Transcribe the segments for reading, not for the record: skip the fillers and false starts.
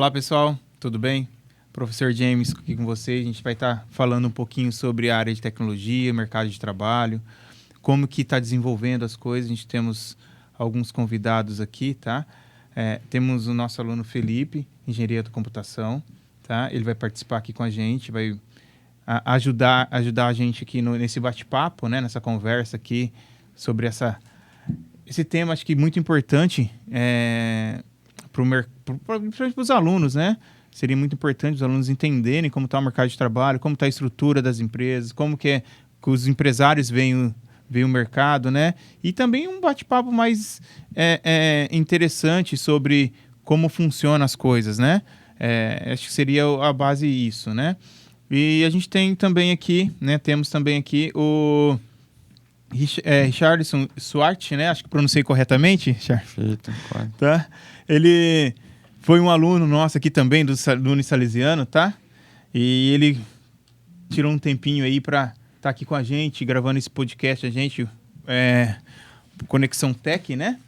Olá, pessoal, tudo bem? Professor James aqui com vocês. A gente vai estar falando um pouquinho sobre a área de tecnologia, mercado de trabalho, como que está desenvolvendo as coisas. A gente temos alguns convidados aqui, tá? Temos o nosso aluno Felipe, Engenharia da Computação, tá? Ele vai participar aqui com a gente, vai ajudar a gente aqui nesse bate-papo, né? Nessa conversa aqui sobre esse tema, acho que muito importante principalmente para os alunos, né? Seria muito importante os alunos entenderem como está o mercado de trabalho, como está a estrutura das empresas, como que os empresários veem o mercado, né? E também um bate-papo mais interessante sobre como funcionam as coisas, né? Acho que seria a base isso, né? E a gente tem também aqui, né? Temos também aqui o Richardson Swart, né? Acho que pronunciei corretamente, Perfeito, claro. Tá? Ele foi um aluno nosso aqui também, do Unisalesiano, tá? E ele tirou um tempinho aí para estar aqui com a gente, gravando esse podcast, Conexão Tech, né?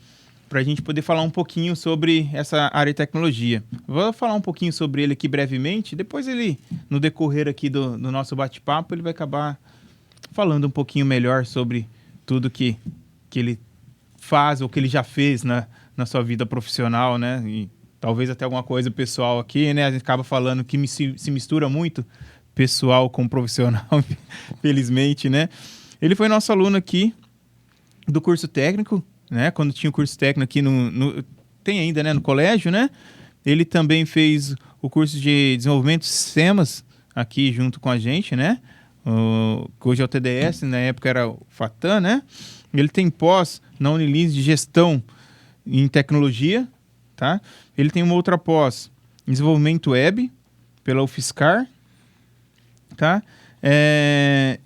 Para a gente poder falar um pouquinho sobre essa área de tecnologia. Vou falar um pouquinho sobre ele aqui brevemente, depois ele, no decorrer aqui do nosso bate-papo, ele vai acabar falando um pouquinho melhor sobre tudo que ele faz ou que ele já fez na sua vida profissional, né? E talvez até alguma coisa pessoal aqui, né? A gente acaba falando que se mistura muito pessoal com profissional, felizmente, né? Ele foi nosso aluno aqui do curso técnico, né? Quando tinha o curso técnico aqui tem ainda, né? No colégio, né? Ele também fez o curso de desenvolvimento de sistemas aqui junto com a gente, né? Que hoje é o TDS, na época era o FATAN, né? Ele tem pós na Unilins de gestão em tecnologia, tá? Ele tem uma outra pós em desenvolvimento web pela UFSCar, tá?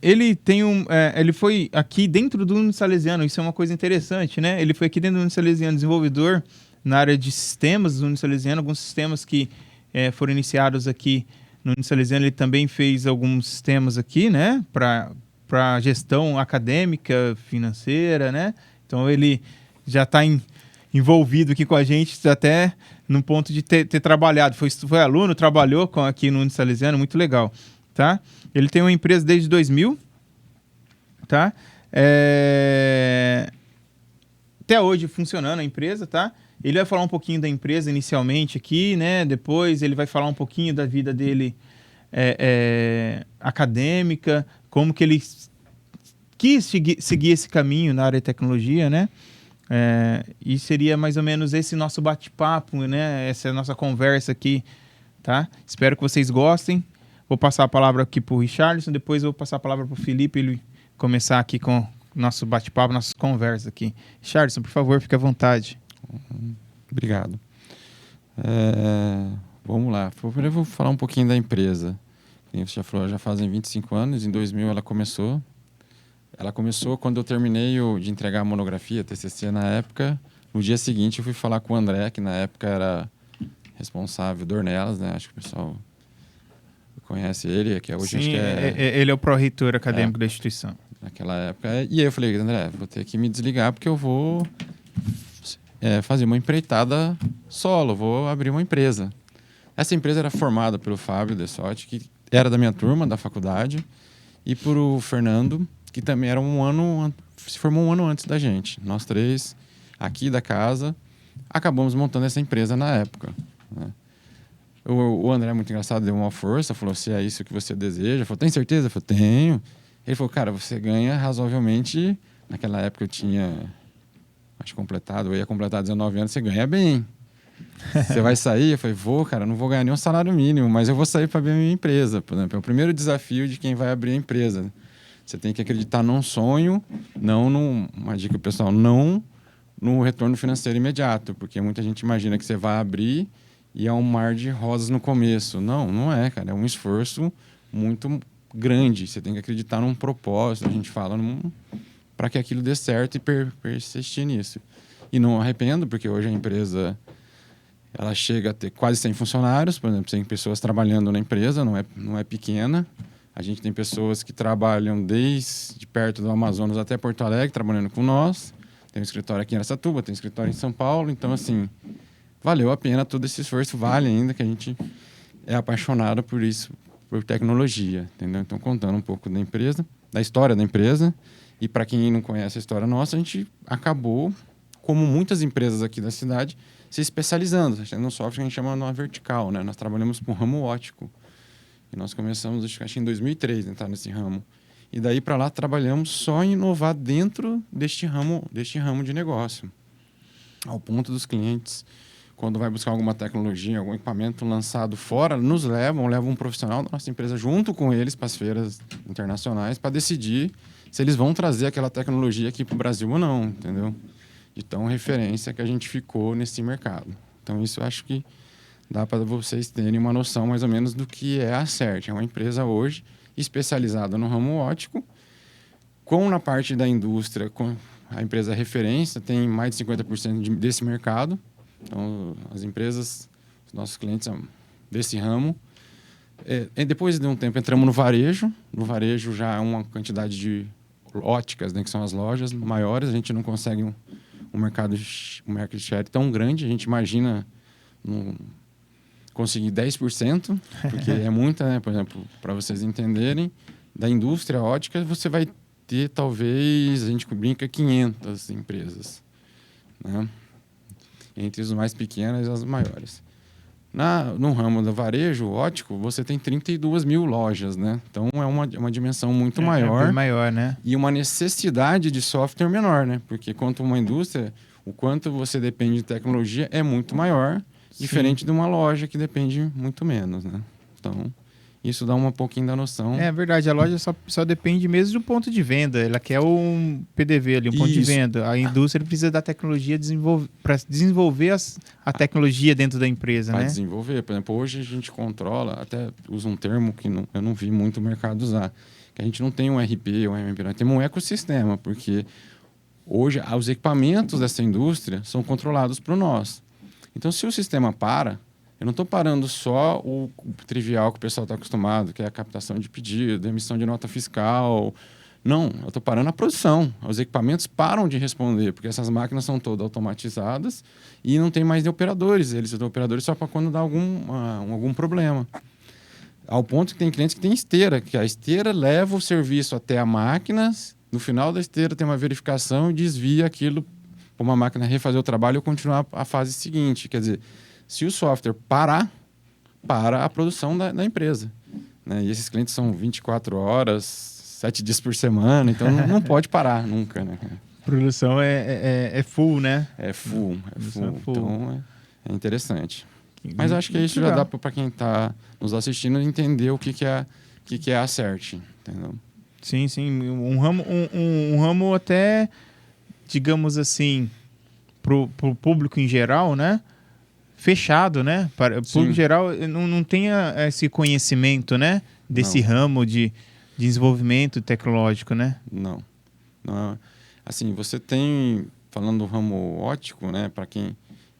Ele foi aqui dentro do Unisalesiano, isso é uma coisa interessante, né? Ele foi aqui dentro do Unisalesiano, desenvolvedor na área de sistemas do Unisalesiano, alguns sistemas que foram iniciados aqui no Unisalesiano. Ele também fez alguns sistemas aqui, né? Para gestão acadêmica, financeira, né? Então ele já está envolvido aqui com a gente até no ponto de ter trabalhado. Foi aluno, trabalhou aqui no Unisalesiano, muito legal, tá? Ele tem uma empresa desde 2000, tá? Até hoje funcionando a empresa, tá? Ele vai falar um pouquinho da empresa inicialmente aqui, né? Depois ele vai falar um pouquinho da vida dele acadêmica, como que ele quis seguir esse caminho na área de tecnologia, né? E seria mais ou menos esse nosso bate-papo, né? Essa é a nossa conversa aqui, tá? Espero que vocês gostem. Vou passar a palavra aqui para o Richardson, depois eu vou passar a palavra para o Felipe, ele começar aqui com o nosso bate-papo, nossas conversas aqui. Richardson, por favor, fique à vontade. Obrigado. Vamos lá. Primeiro eu vou falar um pouquinho da empresa. Como você já falou, já fazem 25 anos. Em 2000 ela começou. Ela começou quando eu terminei de entregar a monografia, TCC na época. No dia seguinte eu fui falar com o André, que na época era responsável do Ornelas, né? Acho que o pessoal conhece ele, que hoje Sim, acho que ele é o pró-reitor acadêmico da instituição. Naquela época. E aí eu falei, André, vou ter que me desligar porque eu vou fazer uma empreitada solo, vou abrir uma empresa. Essa empresa era formada pelo Fábio Dessotti, que era da minha turma, da faculdade, e por o Fernando, que também era se formou um ano antes da gente. Nós três, aqui da casa, acabamos montando essa empresa na época, né? O André é muito engraçado, deu uma força, falou, se é isso que você deseja. Eu falei, tem certeza? Eu falei, tenho. Ele falou, cara, você ganha razoavelmente. Naquela época eu tinha, eu ia completar 19 anos, você ganha bem. Você vai sair? Eu falei, cara, não vou ganhar nenhum salário mínimo, mas eu vou sair para abrir a minha empresa. Por exemplo, é o primeiro desafio de quem vai abrir a empresa. Você tem que acreditar num sonho, uma dica pessoal, não no retorno financeiro imediato, porque muita gente imagina que você vai abrir e é um mar de rosas no começo. Não é, cara. É um esforço muito grande. Você tem que acreditar num propósito, a gente fala, para que aquilo dê certo e persistir nisso. E não arrependo, porque hoje a empresa ela chega a ter quase 100 funcionários, por exemplo, 100 pessoas trabalhando na empresa, não é pequena. A gente tem pessoas que trabalham desde perto do Amazonas até Porto Alegre, trabalhando com nós. Tem um escritório aqui em Araçatuba, tem um escritório em São Paulo. Então, assim, valeu a pena todo esse esforço, vale ainda, que a gente é apaixonado por isso, por tecnologia, entendeu? Então, contando um pouco da empresa, da história da empresa, e para quem não conhece a história nossa, a gente acabou, como muitas empresas aqui da cidade, se especializando. No software a gente chama uma vertical, né? Nós trabalhamos com ramo óptico. E nós começamos, acho que em 2003, a entrar nesse ramo. E daí para lá trabalhamos só em inovar dentro deste ramo de negócio. Ao ponto dos clientes, quando vai buscar alguma tecnologia, algum equipamento lançado fora, nos levam um profissional da nossa empresa junto com eles para as feiras internacionais para decidir se eles vão trazer aquela tecnologia aqui para o Brasil ou não, entendeu? De tão referência que a gente ficou nesse mercado. Então, isso eu acho que dá para vocês terem uma noção mais ou menos do que é a CERT. É uma empresa hoje especializada no ramo óptico, com na parte da indústria, com a empresa referência, tem mais de 50% desse mercado. Então, as empresas, os nossos clientes são desse ramo. Depois de um tempo, entramos no varejo. No varejo já é uma quantidade de óticas, né, que são as lojas maiores. A gente não consegue um market share tão grande. A gente imagina conseguir 10%, porque é muita, né? Por exemplo, para vocês entenderem, da indústria ótica, você vai ter, talvez, a gente brinca, 500 empresas, né? Entre os mais pequenos e as maiores. No ramo do varejo óptico, você tem 32 mil lojas, né? Então, é uma dimensão muito maior. É bem maior, né? E uma necessidade de software menor, né? Porque quanto uma indústria, o quanto você depende de tecnologia é muito maior, diferente de uma loja que depende muito menos, né? Então, isso dá um pouquinho da noção. É verdade, a loja só depende mesmo de um ponto de venda. Ela quer um PDV ali, um ponto de venda. A indústria precisa da tecnologia para desenvolver a tecnologia dentro da empresa, né? Para desenvolver. Por exemplo, hoje a gente controla, até usa um termo que eu não vi muito o mercado usar, que a gente não tem um RP ou um MP, nós temos um ecossistema, porque hoje os equipamentos dessa indústria são controlados por nós. Então, se o sistema para, eu não estou parando só o trivial que o pessoal está acostumado, que é a captação de pedido, emissão de nota fiscal. Não, eu estou parando a produção. Os equipamentos param de responder, porque essas máquinas são todas automatizadas e não tem mais de operadores. Eles são operadores só para quando dá algum problema. Ao ponto que tem clientes que têm esteira, que a esteira leva o serviço até a máquina, no final da esteira tem uma verificação e desvia aquilo para uma máquina refazer o trabalho ou continuar a fase seguinte. Quer dizer, se o software para a produção da empresa, né? E esses clientes são 24 horas, 7 dias por semana, então não pode parar nunca, né? A produção é full, né? É full. Então, é interessante. Mas acho que isso já dá para quem está nos assistindo entender o que é a CERT, entendeu? Sim. Um ramo até, digamos assim, pro público em geral, né? Fechado, né? Para o público em geral não tem esse conhecimento, né? Desse ramo de desenvolvimento tecnológico, né? Não. Assim, você tem, falando do ramo óptico, né? Para quem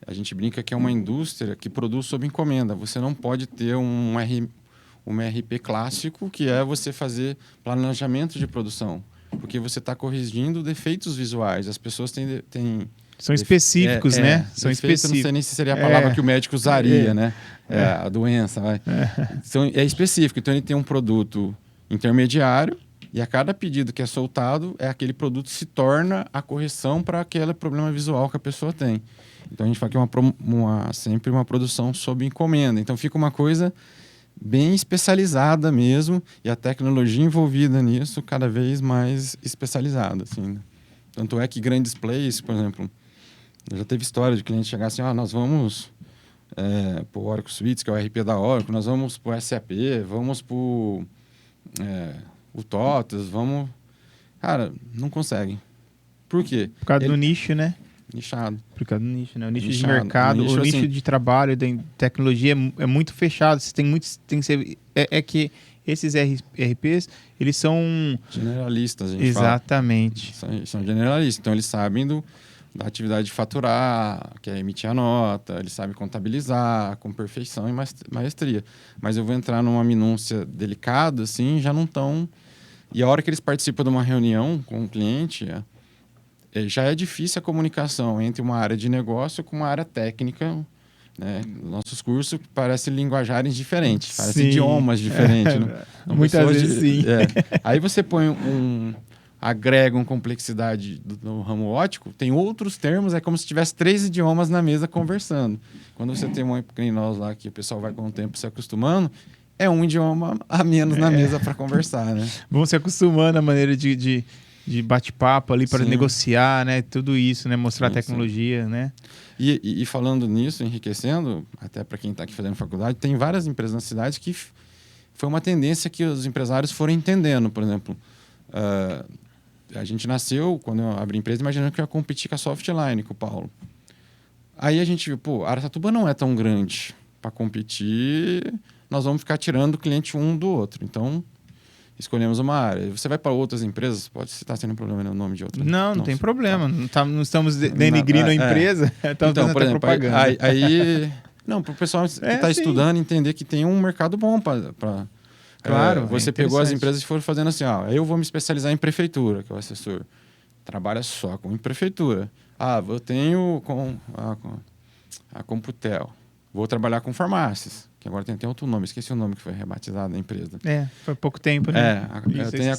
a gente brinca que é uma indústria que produz sob encomenda. Você não pode ter um RP clássico, que é você fazer planejamento de produção, porque você está corrigindo defeitos visuais. As pessoas têm são específicos, né? São específicos. Não sei nem se seria a palavra que o médico usaria, né? A doença, vai. Então, é específico. Então, ele tem um produto intermediário e a cada pedido que é soltado, aquele produto se torna a correção para aquele problema visual que a pessoa tem. Então, a gente fala que é sempre uma produção sob encomenda. Então, fica uma coisa bem especializada mesmo e a tecnologia envolvida nisso cada vez mais especializada, assim. Tanto é que grandes players, por exemplo, já teve história de cliente chegar assim, nós vamos para o Oracle Suites, que é o RP da Oracle, nós vamos para o SAP, vamos para o TOTOS, vamos... Cara, não conseguem. Por quê? Por causa do nicho, né? Nichado. Por causa do nicho, né? O nicho de mercado, o nicho de trabalho, da tecnologia é muito fechado. Você tem que ser... que esses RPs, eles são... generalistas, a gente exatamente. fala. São generalistas. Então, eles sabem da atividade de faturar, que é emitir a nota, eles sabem contabilizar com perfeição e maestria. Mas eu vou entrar numa minúcia delicada, assim, já não estão... E a hora que eles participam de uma reunião com o cliente... já é difícil a comunicação entre uma área de negócio com uma área técnica né? Nossos cursos parecem linguajagens diferentes, Sim. parecem idiomas diferentes. Muitas vezes sim. Aí você põe agrega uma complexidade no ramo óptico, tem outros termos, é como se tivesse 3 idiomas na mesa conversando. Quando você tem um que nem nós lá, que o pessoal vai com o tempo se acostumando, é um idioma a menos na mesa para conversar, né? Vão se acostumando à maneira de bate-papo ali para negociar, né? Tudo isso, né? Mostrar tecnologia, né? E falando nisso, enriquecendo, até para quem está aqui fazendo faculdade, tem várias empresas na cidade que foi uma tendência que os empresários foram entendendo. Por exemplo, a gente nasceu, quando eu abri a empresa, imaginando que eu ia competir com a Softline, com o Paulo. Aí a gente viu, Araçatuba não é tão grande para competir, nós vamos ficar tirando o cliente um do outro. Então, escolhemos uma área. Você vai para outras empresas, pode citar sem problema no nome de outra. Não tem problema. Não estamos denigrindo a empresa, estamos então, por exemplo, propaganda. Não, para o pessoal que está estudando entender que tem um mercado bom para... Claro, você pegou as empresas e foram fazendo assim, eu vou me especializar em prefeitura, que é o assessor. Trabalha só com prefeitura. Eu tenho com a Computel. Vou trabalhar com farmácias, que agora tem até outro nome, esqueci o nome que foi rebatizado na empresa. Foi pouco tempo, né? Eu tenho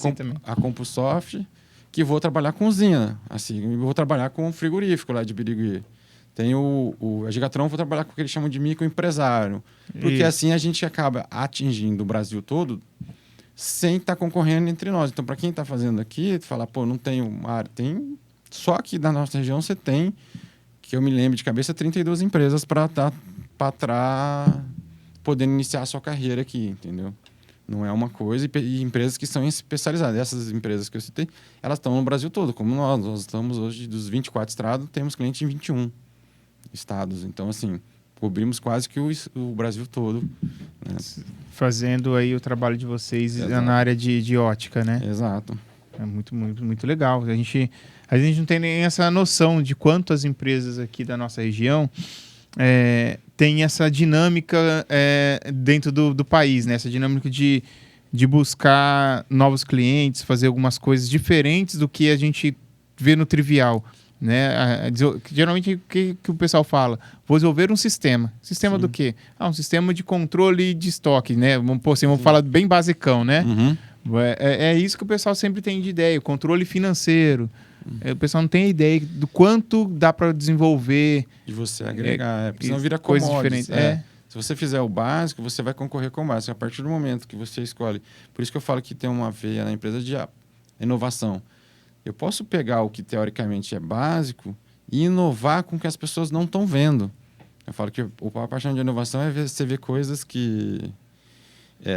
a CompuSoft, que vou trabalhar com usina, assim, vou trabalhar com frigorífico lá de Birigui. Tem a Gigatron, vou trabalhar com o que eles chamam de microempresário. Porque assim a gente acaba atingindo o Brasil todo sem estar concorrendo entre nós. Então, para quem está fazendo aqui, falar, não tem uma área. Tem, só aqui da nossa região você tem, que eu me lembro de cabeça, 32 empresas para podendo iniciar a sua carreira aqui, entendeu? Não é uma coisa. E empresas que são especializadas. Essas empresas que eu citei, elas estão no Brasil todo, como nós. Nós estamos hoje, dos 24 estados, temos clientes em 21 estados. Então, assim, cobrimos quase que o Brasil todo. Né? Fazendo aí o trabalho de vocês na área de ótica, né? Exato. É muito, muito, muito legal. A gente não tem nem essa noção de quantas empresas aqui da nossa região tem essa dinâmica dentro do país, né? Essa dinâmica de buscar novos clientes, fazer algumas coisas diferentes do que a gente vê no trivial. Né? Geralmente o que o pessoal fala? Vou desenvolver um sistema. Sistema do quê? Um sistema de controle de estoque, né? Vamos falar bem basicão, né? É isso que o pessoal sempre tem de ideia, o controle financeiro. O pessoal não tem ideia do quanto dá para desenvolver. E você agregar, porque senão vira coisas diferentes. Se você fizer o básico, você vai concorrer com o básico. A partir do momento que você escolhe. Por isso que eu falo que tem uma veia na empresa de inovação. Eu posso pegar o que teoricamente é básico e inovar com o que as pessoas não estão vendo. Eu falo que a paixão de inovação é você ver coisas que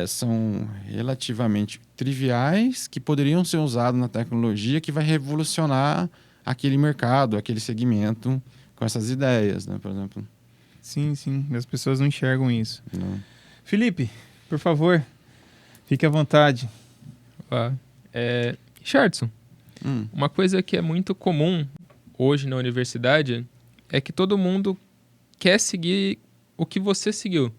são relativamente triviais, que poderiam ser usadas na tecnologia, que vai revolucionar aquele mercado, aquele segmento com essas ideias, né, por exemplo. Sim, as pessoas não enxergam isso. Não. Felipe, por favor, fique à vontade. Richardson, uma coisa que é muito comum hoje na universidade é que todo mundo quer seguir o que você seguiu.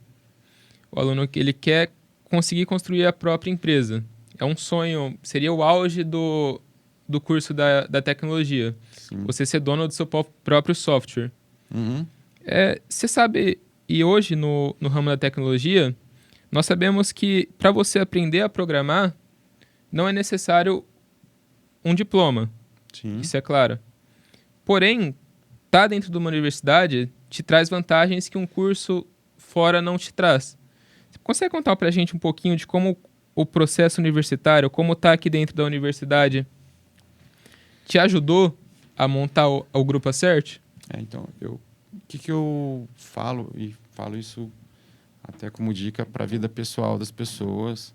O aluno, ele quer conseguir construir a própria empresa. É um sonho, seria o auge do curso da tecnologia. Sim. Você ser dono do seu próprio software. Você sabe, e hoje no ramo da tecnologia, nós sabemos que para você aprender a programar, não é necessário um diploma. Sim. Isso é claro. Porém, estar dentro de uma universidade te traz vantagens que um curso fora não te traz. Você consegue contar para a gente um pouquinho de como o processo universitário, como estar aqui dentro da universidade, te ajudou a montar o Grupo Acerte? Então, o que eu falo, e falo isso até como dica para a vida pessoal das pessoas,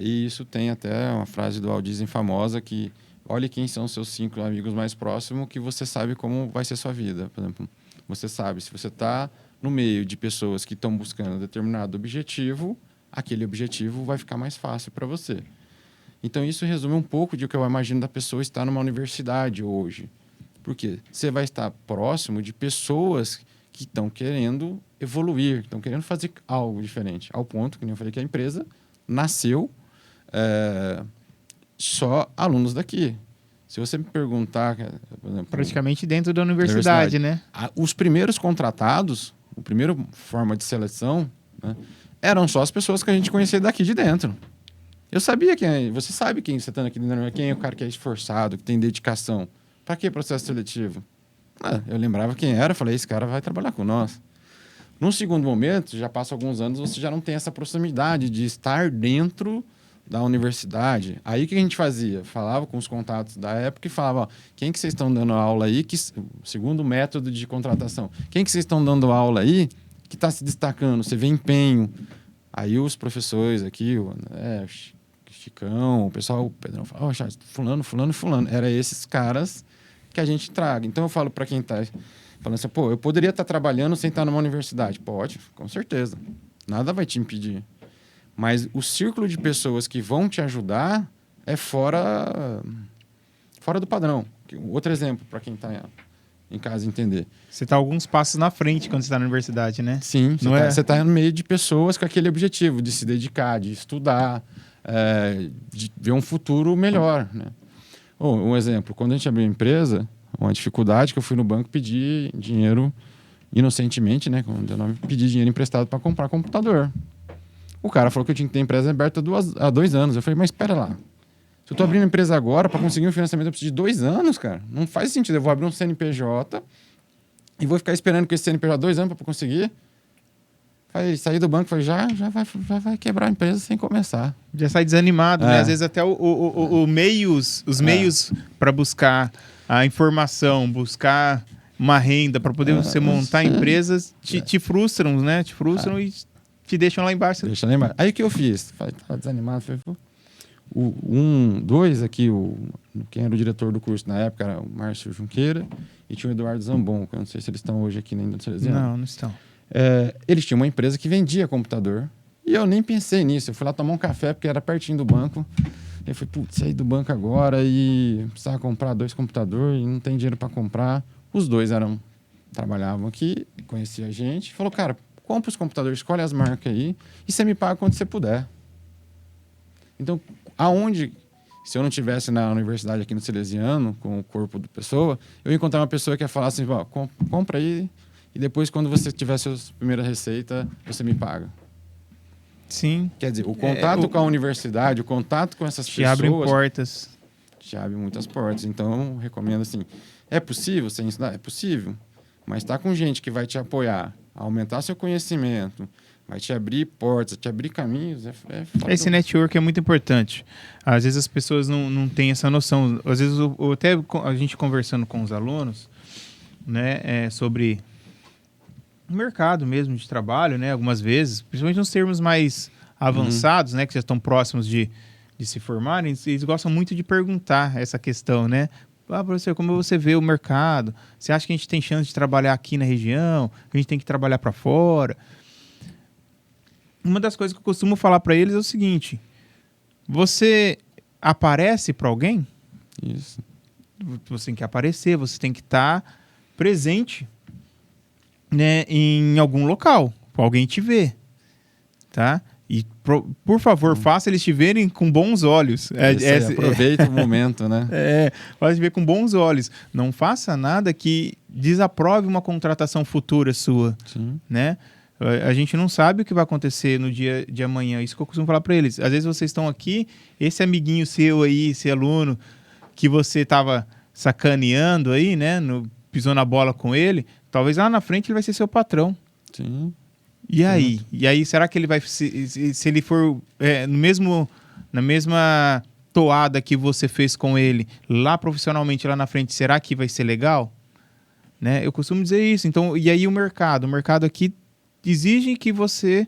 e isso tem até uma frase do Walt Disney famosa que olhe quem são seus 5 amigos mais próximos que você sabe como vai ser sua vida. Por exemplo, você sabe, se você está no meio de pessoas que estão buscando um determinado objetivo, aquele objetivo vai ficar mais fácil para você. Então, isso resume um pouco de o que eu imagino da pessoa estar numa universidade hoje. Porque você vai estar próximo de pessoas que estão querendo evoluir, estão querendo fazer algo diferente. Ao ponto, que nem eu falei, que a empresa nasceu só alunos daqui. Se você me perguntar... Por exemplo, praticamente dentro da universidade, né? Os primeiros contratados a primeira forma de seleção, né, eram só as pessoas que a gente conhecia daqui de dentro. Eu sabia quem é. Você sabe quem você está aqui dentro, quem é o cara que é esforçado, que tem dedicação. Para que processo seletivo? Eu lembrava quem era, falei, esse cara vai trabalhar com nós. Num segundo momento, já passa alguns anos, você já não tem essa proximidade de estar dentro da universidade. Aí o que a gente fazia? Falava com os contatos da época e falava, ó, quem que vocês estão dando aula aí, segundo método de contratação, quem que vocês estão dando aula aí que está se destacando, você vê empenho. Aí os professores aqui, o Chicão, o pessoal, o Pedrão, fala, fulano. Era esses caras que a gente traga. Então eu falo para quem está falando assim, pô, eu poderia estar trabalhando sem estar numa universidade. Pode, com certeza. Nada vai te impedir. Mas o círculo de pessoas que vão te ajudar é fora do padrão. Outro exemplo, para quem está em casa entender. Você está alguns passos na frente quando você está na universidade, né? Sim, você está no meio de pessoas com aquele objetivo de se dedicar, de estudar, de ver um futuro melhor, né? Um exemplo, quando a gente abriu a empresa, uma dificuldade que eu fui no banco pedir dinheiro inocentemente, né? Pedir dinheiro emprestado para comprar computador. O cara falou que eu tinha que ter a empresa aberta há 2 anos. Eu falei, mas espera lá. Se eu estou abrindo a empresa agora, para conseguir um financiamento, eu preciso de 2 anos, cara. Não faz sentido. Eu vou abrir um CNPJ e vou ficar esperando com esse CNPJ 2 anos para conseguir. Saí do banco e falei, já vai quebrar a empresa sem começar. Já sai desanimado, né? Às vezes até os meios para buscar a informação, buscar uma renda para poder você montar empresas te frustram, né? Te frustram e te deixam lá embaixo. Deixa lá embaixo. Aí o que eu fiz? Falei, tava desanimado. Falei, aqui, quem era o diretor do curso na época era o Márcio Junqueira e tinha o Eduardo Zambon, que eu não sei se eles estão hoje aqui na Indústria. Não estão. Eles tinham uma empresa que vendia computador e eu nem pensei nisso. Eu fui lá tomar um café porque era pertinho do banco. Eu falei, saí do banco agora e precisava comprar 2 computadores e não tem dinheiro para comprar. Os 2 trabalhavam aqui, conhecia a gente. Falou, cara, compra os computadores, escolhe as marcas aí e você me paga quando você puder. Então, se eu não estivesse na universidade aqui no Salesiano, com o corpo de pessoa, eu ia encontrar uma pessoa que ia falar assim, compra aí e depois, quando você tiver sua primeira receita, você me paga. Sim. Quer dizer, o contato com a universidade, o contato com essas pessoas... Te abrem portas. Te abre muitas portas. Então, eu recomendo assim, é possível você ensinar? É possível. Mas tá com gente que vai te apoiar, aumentar seu conhecimento, vai te abrir portas, te abrir caminhos. Esse network é muito importante. Às vezes as pessoas não têm essa noção. Às vezes, até a gente conversando com os alunos, né, sobre o mercado mesmo de trabalho, né, algumas vezes, principalmente nos termos mais avançados, né, que já estão próximos de se formarem, eles gostam muito de perguntar essa questão, né? Professor, como você vê o mercado? Você acha que a gente tem chance de trabalhar aqui na região? Que a gente tem que trabalhar para fora? Uma das coisas que eu costumo falar para eles é o seguinte: você aparece para alguém? Isso. Você tem que aparecer, você tem que estar presente, né, em algum local, para alguém te ver, tá? E, por favor, faça eles te verem com bons olhos. Aproveita o momento, né? Faça te ver com bons olhos. Não faça nada que desaprove uma contratação futura sua. Sim. Né? A gente não sabe o que vai acontecer no dia de amanhã. Isso que eu costumo falar para eles. Às vezes vocês estão aqui, esse amiguinho seu aí, esse aluno que você estava sacaneando aí, né? Pisou na bola com ele, talvez lá na frente ele vai ser seu patrão. Sim. E aí? E aí, será que ele vai... Se ele for na mesma toada que você fez com ele, lá profissionalmente, lá na frente, será que vai ser legal? Né? Eu costumo dizer isso. Então, e aí o mercado? O mercado aqui exige que você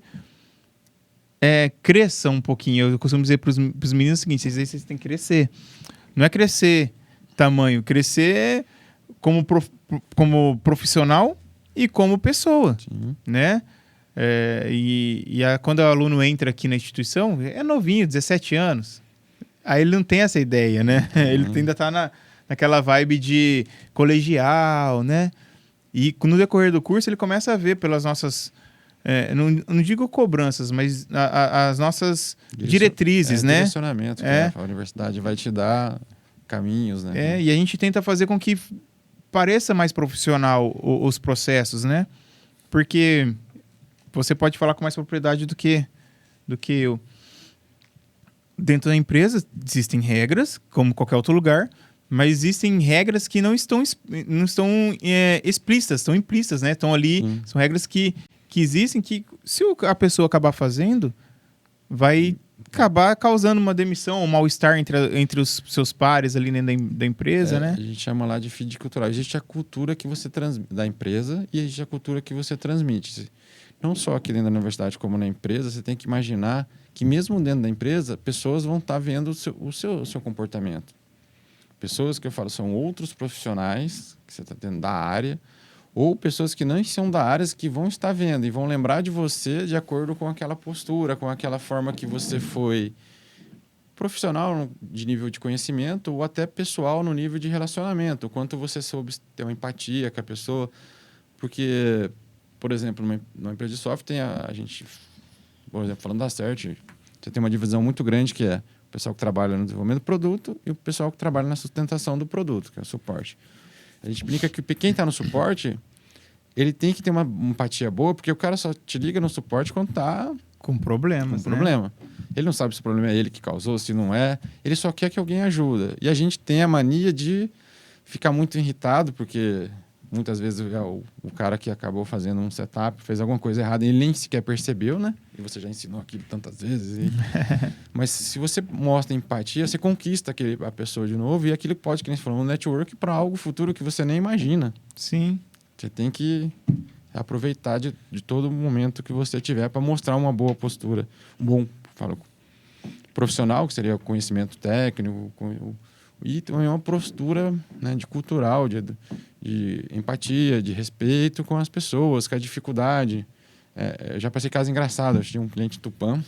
cresça um pouquinho. Eu costumo dizer para os meninos o seguinte: vocês têm que crescer. Não é crescer tamanho, crescer como profissional e como pessoa. Sim. Né? Quando o aluno entra aqui na instituição, é novinho, 17 anos. Aí ele não tem essa ideia, né? Ele ainda está naquela vibe de colegial, né? E no decorrer do curso ele começa a ver pelas nossas... não digo cobranças, mas as nossas diretrizes, né? Direcionamento que a universidade vai te dar caminhos, né? E a gente tenta fazer com que pareça mais profissional os processos, né? porque você pode falar com mais propriedade do que eu. Dentro da empresa existem regras, como qualquer outro lugar, mas existem regras que não estão explícitas, estão implícitas, né? Estão ali, são regras que existem, que se a pessoa acabar fazendo, vai acabar causando uma demissão, um mal-estar entre os seus pares ali dentro da empresa, né? A gente chama lá de feed cultural. Existe a cultura que você da empresa e existe a cultura que você transmite. Não só aqui dentro da universidade como na empresa, você tem que imaginar que mesmo dentro da empresa, pessoas vão estar vendo o seu comportamento. Pessoas que eu falo são outros profissionais que você está tendo da área, ou pessoas que não são da área que vão estar vendo e vão lembrar de você de acordo com aquela postura, com aquela forma que você foi profissional de nível de conhecimento ou até pessoal no nível de relacionamento, o quanto você soube ter uma empatia com a pessoa. Porque, por exemplo, numa empresa de software, tem a gente, por exemplo, falando da CERT, você tem uma divisão muito grande que é o pessoal que trabalha no desenvolvimento do produto e o pessoal que trabalha na sustentação do produto, que é o suporte. A gente brinca que quem está no suporte, ele tem que ter uma empatia boa, porque o cara só te liga no suporte quando está com problemas, com problema. Ele não sabe se o problema é ele que causou, se não é. Ele só quer que alguém ajude. E a gente tem a mania de ficar muito irritado, porque muitas vezes é o cara que acabou fazendo um setup, fez alguma coisa errada e ele nem sequer percebeu, né? E você já ensinou aquilo tantas vezes. Mas se você mostra empatia, você conquista a pessoa de novo e aquilo pode, que nem você falou, um network para algo futuro que você nem imagina. Sim. Você tem que aproveitar de todo momento que você tiver para mostrar uma boa postura. Um bom profissional, que seria o conhecimento técnico, e também uma postura, né, de cultural, de empatia, de respeito com as pessoas, com a dificuldade. Eu já passei caso engraçado. Eu tinha um cliente Tupã.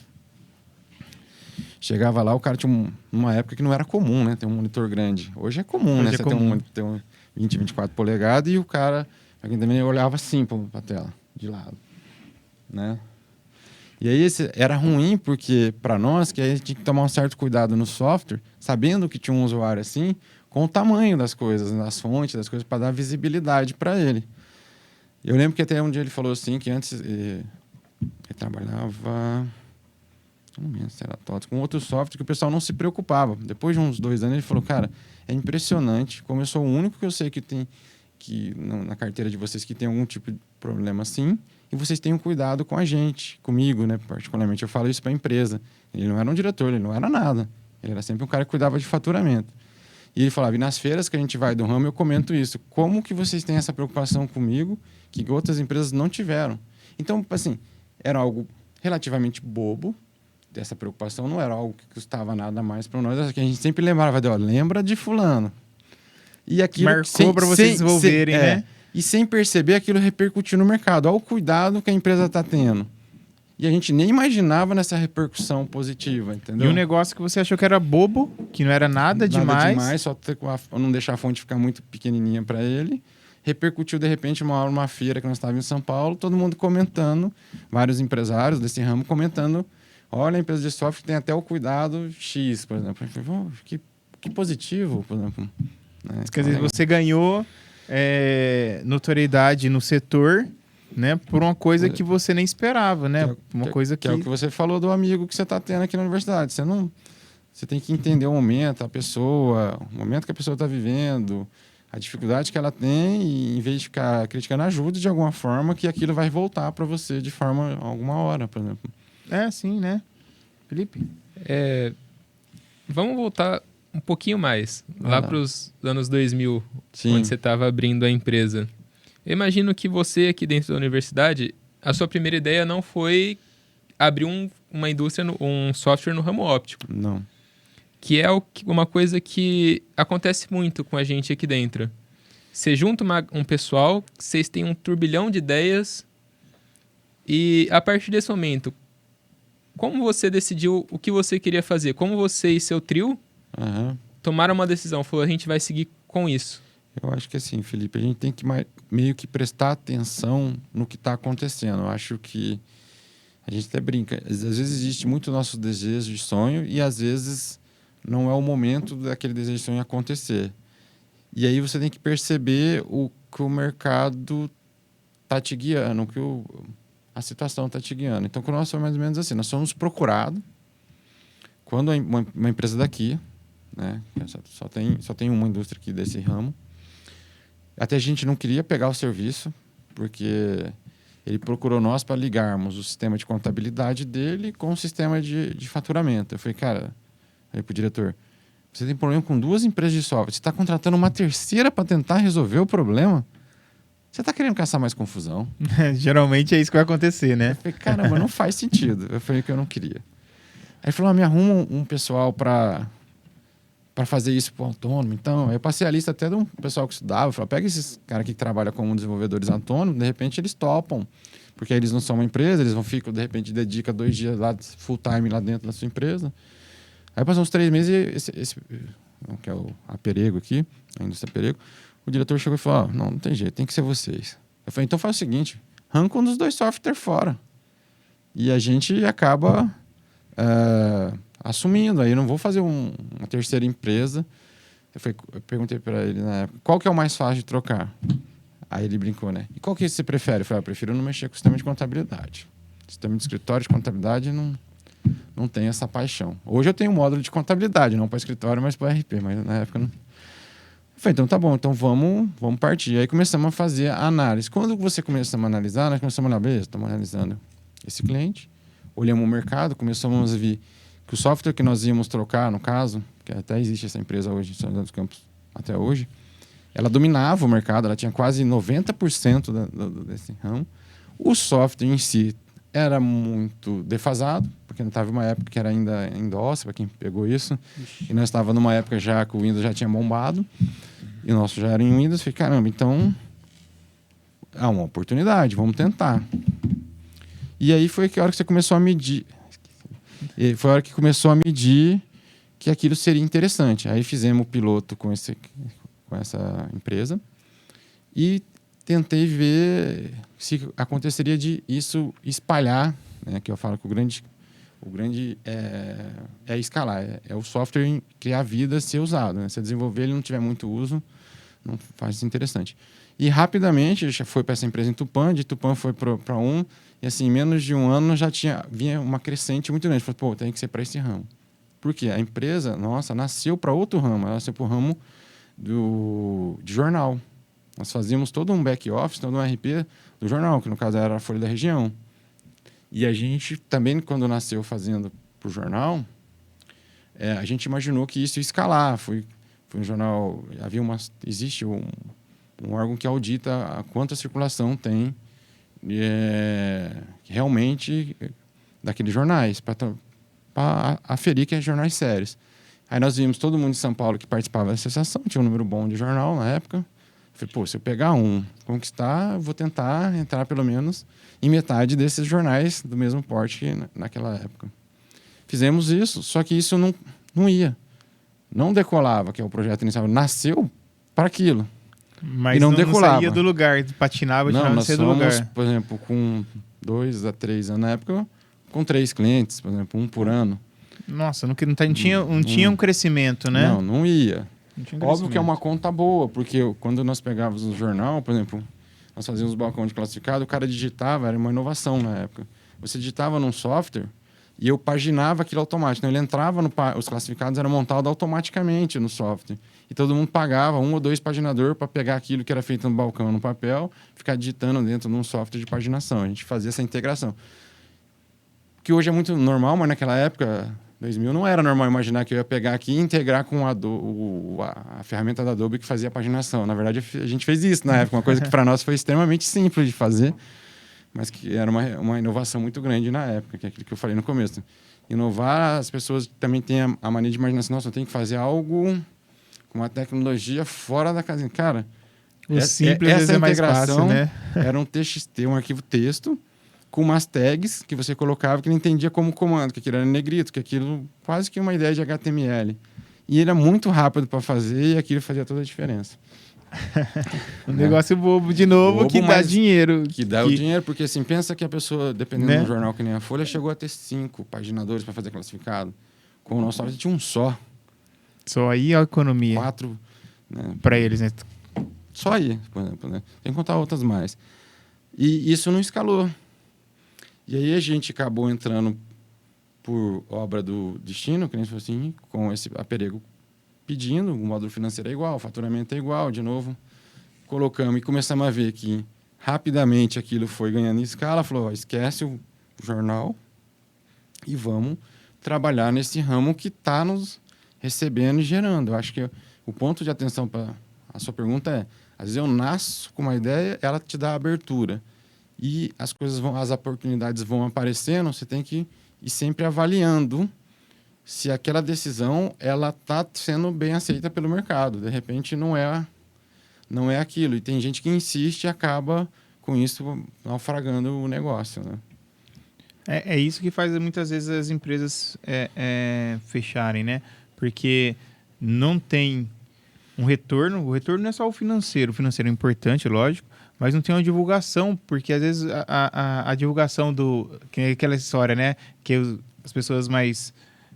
Chegava lá, o cara tinha uma época que não era comum, né? Ter um monitor grande. Hoje é comum, Hoje né? é Você comum. ter um 20, 24 polegadas e o cara... Alguém também olhava assim para a tela, de lado, né? E aí era ruim porque, para nós, que a gente tinha que tomar um certo cuidado no software, sabendo que tinha um usuário assim, com o tamanho das coisas, das fontes, das coisas, para dar visibilidade para ele. Eu lembro que até um dia ele falou assim, que antes ele trabalhava, não lembro se era TOTS, com outro software que o pessoal não se preocupava. Depois de uns 2 anos ele falou, cara, é impressionante como eu sou o único que eu sei que tem... na carteira de vocês que tem algum tipo de problema assim, e vocês tenham cuidado com a gente, comigo, né? Particularmente, eu falo isso para a empresa. Ele não era um diretor, ele não era nada. Ele era sempre um cara que cuidava de faturamento. E ele falava, e nas feiras que a gente vai do ramo, eu comento isso. Como que vocês têm essa preocupação comigo que outras empresas não tiveram? Então, assim, era algo relativamente bobo. Essa preocupação não era algo que custava nada mais para nós. Que a gente sempre lembrava, lembra de fulano. E aquilo marcou para vocês desenvolverem, né? E sem perceber, aquilo repercutiu no mercado. Olha o cuidado que a empresa está tendo. E a gente nem imaginava nessa repercussão positiva, entendeu? E um negócio que você achou que era bobo, que não era nada demais. Só não deixar a fonte ficar muito pequenininha para ele. Repercutiu, de repente, uma feira que nós estávamos em São Paulo, todo mundo comentando, vários empresários desse ramo comentando, olha, a empresa de software tem até o cuidado X, por exemplo. Eu falei, que positivo, por exemplo. Quer dizer, você ganhou notoriedade no setor, né, por uma coisa que você nem esperava, né? Que é o que você falou do amigo que você está tendo aqui na universidade. Você tem que entender o momento, o momento que a pessoa está vivendo, a dificuldade que ela tem, e em vez de ficar criticando, ajude de alguma forma que aquilo vai voltar para você de forma alguma hora, por exemplo. Sim, né? Felipe? Vamos voltar um pouquinho mais, lá para os anos 2000, Sim. Onde você estava abrindo a empresa. Eu imagino que você, aqui dentro da universidade, a sua primeira ideia não foi abrir uma indústria, um software no ramo óptico. Não. Que é uma coisa que acontece muito com a gente aqui dentro. Você junta um pessoal, vocês têm um turbilhão de ideias, e a partir desse momento, como você decidiu o que você queria fazer? Como você e seu trio tomaram uma decisão? Falou, a gente vai seguir com isso. Eu acho que assim, Felipe, a gente tem que meio que prestar atenção no que está acontecendo. Eu acho que a gente até brinca. Às vezes existe muito nosso desejo de sonho e às vezes não é o momento daquele desejo de sonho acontecer. E aí você tem que perceber o que o mercado tá te guiando, a situação está te guiando. Então, com nós foi mais ou menos assim. Nós somos procurados quando uma empresa daqui, né, só tem uma indústria aqui desse ramo. Até a gente não queria pegar o serviço, porque ele procurou nós para ligarmos o sistema de contabilidade dele com o sistema de faturamento. Eu falei, cara, aí pro diretor, você tem problema com 2 empresas de software, você está contratando uma terceira para tentar resolver o problema? Você está querendo caçar mais confusão? Geralmente é isso que vai acontecer, né? Eu falei, caramba, não faz sentido. Eu falei que eu não queria. Aí ele falou, me arruma um pessoal para fazer isso pro autônomo. Então, eu passei a lista até de um pessoal que estudava. Eu falei, pega esses caras que trabalham como desenvolvedores autônomos, de repente eles topam. Porque aí eles não são uma empresa, eles vão ficar, de repente, dedica 2 dias lá, full time lá dentro da sua empresa. Aí passou uns 3 meses e esse que é a Perego aqui, a indústria Perego, o diretor chegou e falou, não tem jeito, tem que ser vocês. Eu falei, então faz o seguinte, arranca um dos 2 softwares fora. E a gente acaba assumindo. Aí eu não vou fazer uma terceira empresa. Eu perguntei para ele na época, qual que é o mais fácil de trocar? Aí ele brincou, né? E qual que você prefere? Eu falei, eu prefiro não mexer com o sistema de contabilidade. Sistema de escritório de contabilidade não tem essa paixão. Hoje eu tenho um módulo de contabilidade, não para escritório, mas para RP, mas na época não. Eu falei, então tá bom, então vamos partir. Aí começamos a fazer a análise. Quando você começa a analisar, nós começamos a olhar, beleza, estamos analisando esse cliente, olhamos o mercado, começamos a ver que o software que nós íamos trocar, no caso, que até existe essa empresa hoje, em São José dos Campos até hoje, ela dominava o mercado, ela tinha quase 90% desse ramo. O software em si era muito defasado, porque não estava uma época que era ainda em DOS, para quem pegou isso. Ixi. E nós estávamos numa época já que o Windows já tinha bombado, e o nosso já era em Windows. Falei, caramba, então é uma oportunidade, vamos tentar. E aí foi a hora que você começou a medir. E foi a hora que começou a medir que aquilo seria interessante. Aí fizemos o piloto com essa empresa e tentei ver se aconteceria de isso espalhar, né, que eu falo que o grande é escalar, é o software criar vida, ser usado, né? Se eu desenvolver ele não tiver muito uso, não faz isso interessante. E rapidamente já foi para essa empresa em Tupã, de Tupã foi para e assim, em menos de um ano já vinha uma crescente muito grande. Falei, pô, tem que ser para esse ramo. Por quê? A empresa, nossa, nasceu para outro ramo, ela nasceu para o ramo de jornal. Nós fazíamos todo um back-office, todo um RP do jornal, que no caso era a Folha da Região. E a gente também, quando nasceu fazendo para o jornal, a gente imaginou que isso ia escalar. Foi um jornal, existe um órgão que audita a quanta circulação tem realmente daqueles jornais, para aferir que é jornais sérios. Aí nós vimos todo mundo de São Paulo que participava da associação, tinha um número bom de jornal na época. Falei, pô, se eu pegar conquistar, eu vou tentar entrar pelo menos em metade desses jornais do mesmo porte naquela época. Fizemos isso, só que isso não ia. Não decolava, que é o projeto inicial. Nasceu para aquilo. Mas e não decolava. Saía do lugar, patinava, não, nós do lugar. Por exemplo, com 2 a 3 anos, na época, com 3 clientes, por exemplo, 1 por ano. Nossa, não tinha um crescimento, né? Não ia. Óbvio que é uma conta boa, porque quando nós pegávamos o jornal, por exemplo, nós fazíamos balcão de classificado, o cara digitava, era uma inovação na época. Você digitava num software e eu paginava aquilo automático. Então, ele entrava os classificados eram montados automaticamente no software. E todo mundo pagava 1 ou 2 paginadores para pegar aquilo que era feito no balcão, no papel, ficar digitando dentro de um software de paginação. A gente fazia essa integração. Que hoje é muito normal, mas naquela época, 2000, não era normal imaginar que eu ia pegar aqui e integrar com a ferramenta da Adobe que fazia a paginação. Na verdade, a gente fez isso na época, uma coisa que para nós foi extremamente simples de fazer, mas que era uma inovação muito grande na época, que é aquilo que eu falei no começo. Inovar, as pessoas também têm a mania de imaginar assim, nossa, eu tenho que fazer algo com uma tecnologia fora da casinha. Cara, essa mais integração fácil, né? era um TXT, um arquivo texto, com umas tags que você colocava que ele entendia como comando, que aquilo era negrito, que aquilo quase que uma ideia de HTML. E ele era muito rápido para fazer e aquilo fazia toda a diferença. Um negócio bobo, de novo, bobo, que dá dinheiro. Que dá o dinheiro, porque assim, pensa que a pessoa, dependendo de um jornal que nem a Folha, chegou a ter 5 paginadores para fazer classificado. Com o nosso software tinha um só. Só aí a economia. 4, né? Para eles, né? Só aí, por exemplo, né? Tem que contar outras mais. E isso não escalou. E aí a gente acabou entrando por obra do destino, que nem se fosse assim, com esse Aperego pedindo, o módulo financeiro é igual, o faturamento é igual, de novo, colocamos e começamos a ver que rapidamente aquilo foi ganhando escala, falou, esquece o jornal e vamos trabalhar nesse ramo que está nos recebendo e gerando. Eu acho que o ponto de atenção para a sua pergunta é, às vezes eu nasço com uma ideia, ela te dá abertura. E as oportunidades vão aparecendo, você tem que ir sempre avaliando se aquela decisão ela está sendo bem aceita pelo mercado. De repente não é aquilo. E tem gente que insiste e acaba com isso naufragando o negócio, né? É isso que faz muitas vezes as empresas fecharem, né? Porque não tem um retorno. O retorno não é só o financeiro. O financeiro é importante, lógico, mas não tem uma divulgação, porque às vezes a divulgação que é aquela história, né? Que as pessoas mais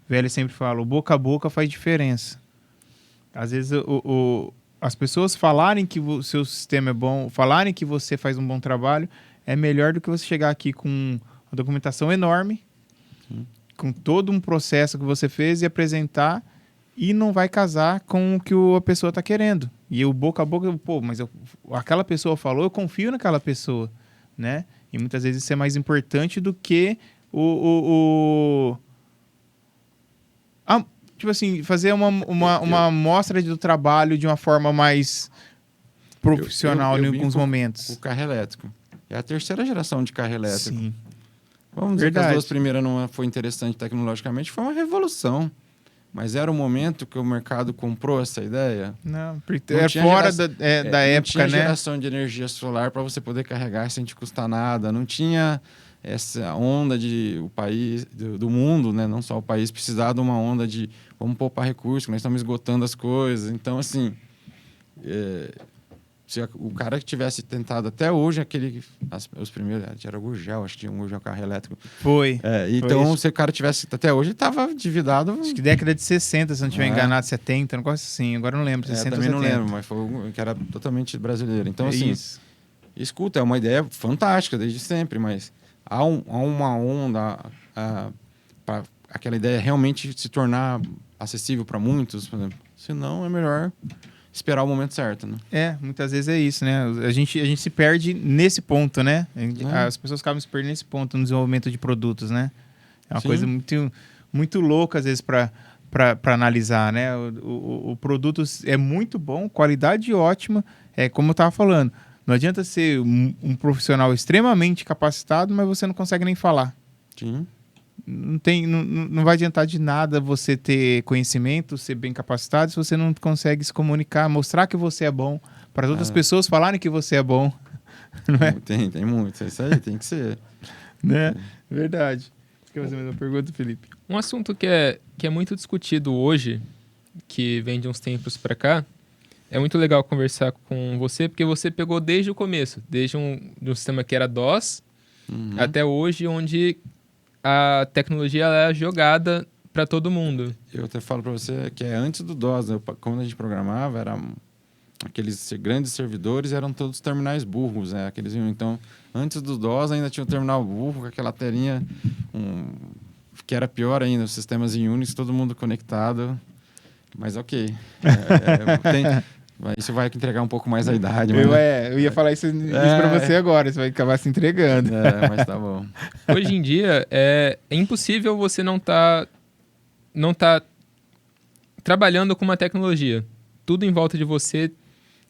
velhas sempre falam, boca a boca faz diferença. Às vezes as pessoas falarem que o seu sistema é bom, falarem que você faz um bom trabalho, é melhor do que você chegar aqui com uma documentação enorme, com todo um processo que você fez e apresentar, e não vai casar com o que a pessoa está querendo. E o boca a boca, mas aquela pessoa falou, eu confio naquela pessoa, né? E muitas vezes isso é mais importante do que tipo assim, fazer uma amostra do trabalho de uma forma mais profissional em alguns momentos. O carro elétrico. É a terceira geração de carro elétrico. Sim. Vamos dizer que as duas primeiras não foi interessante tecnologicamente, foi uma revolução. Mas era o momento que o mercado comprou essa ideia? Não, porque é fora da época, não tinha né? geração de energia solar para você poder carregar sem te custar nada. Não tinha essa onda de o país, do mundo, né? Não só o país, precisar de uma onda de vamos poupar recursos, nós estamos esgotando as coisas. Então, assim, se o cara que tivesse tentado até hoje, os primeiros, era o Gurgel, acho que tinha um Gurgel carro elétrico. Foi. Então, foi se o cara tivesse até hoje, ele estava endividado. Acho que década de 60, se não estiver enganado, 70, um negócio assim. Agora eu não lembro, 60 também ou 70. não lembro, mas foi que era totalmente brasileiro. Então, assim, isso. Escuta, é uma ideia fantástica desde sempre, mas há uma onda para aquela ideia realmente se tornar acessível para muitos, por exemplo. Senão, é melhor esperar o momento certo, né? Muitas vezes é isso, né? A gente se perde nesse ponto, né? As pessoas acabam se perdendo nesse ponto no desenvolvimento de produtos, né? É uma coisa muito, muito louca, às vezes, para analisar, né? O produto é muito bom, qualidade ótima, como eu estava falando. Não adianta ser um profissional extremamente capacitado, mas você não consegue nem falar. Sim. Não vai adiantar de nada você ter conhecimento, ser bem capacitado, se você não consegue se comunicar, mostrar que você é bom, para as outras pessoas falarem que você é bom. Não é? Tem muito. Isso aí tem que ser. Né? Verdade. Quer fazer mais uma pergunta, Felipe? Um assunto que é muito discutido hoje, que vem de uns tempos para cá, é muito legal conversar com você, porque você pegou desde o começo, desde um sistema que era DOS, até hoje, onde a tecnologia ela é jogada para todo mundo. Eu até falo para você que é antes do DOS, né? Quando a gente programava, aqueles grandes servidores eram todos terminais burros, né? Então, antes do DOS ainda tinha o terminal burro, com aquela telinha, que era pior ainda, os sistemas em Unix, todo mundo conectado. Mas ok. Isso vai entregar um pouco mais a idade. Eu ia falar isso para você agora, você vai acabar se entregando. Mas tá bom. Hoje em dia, é impossível você não tá trabalhando com uma tecnologia. Tudo em volta de você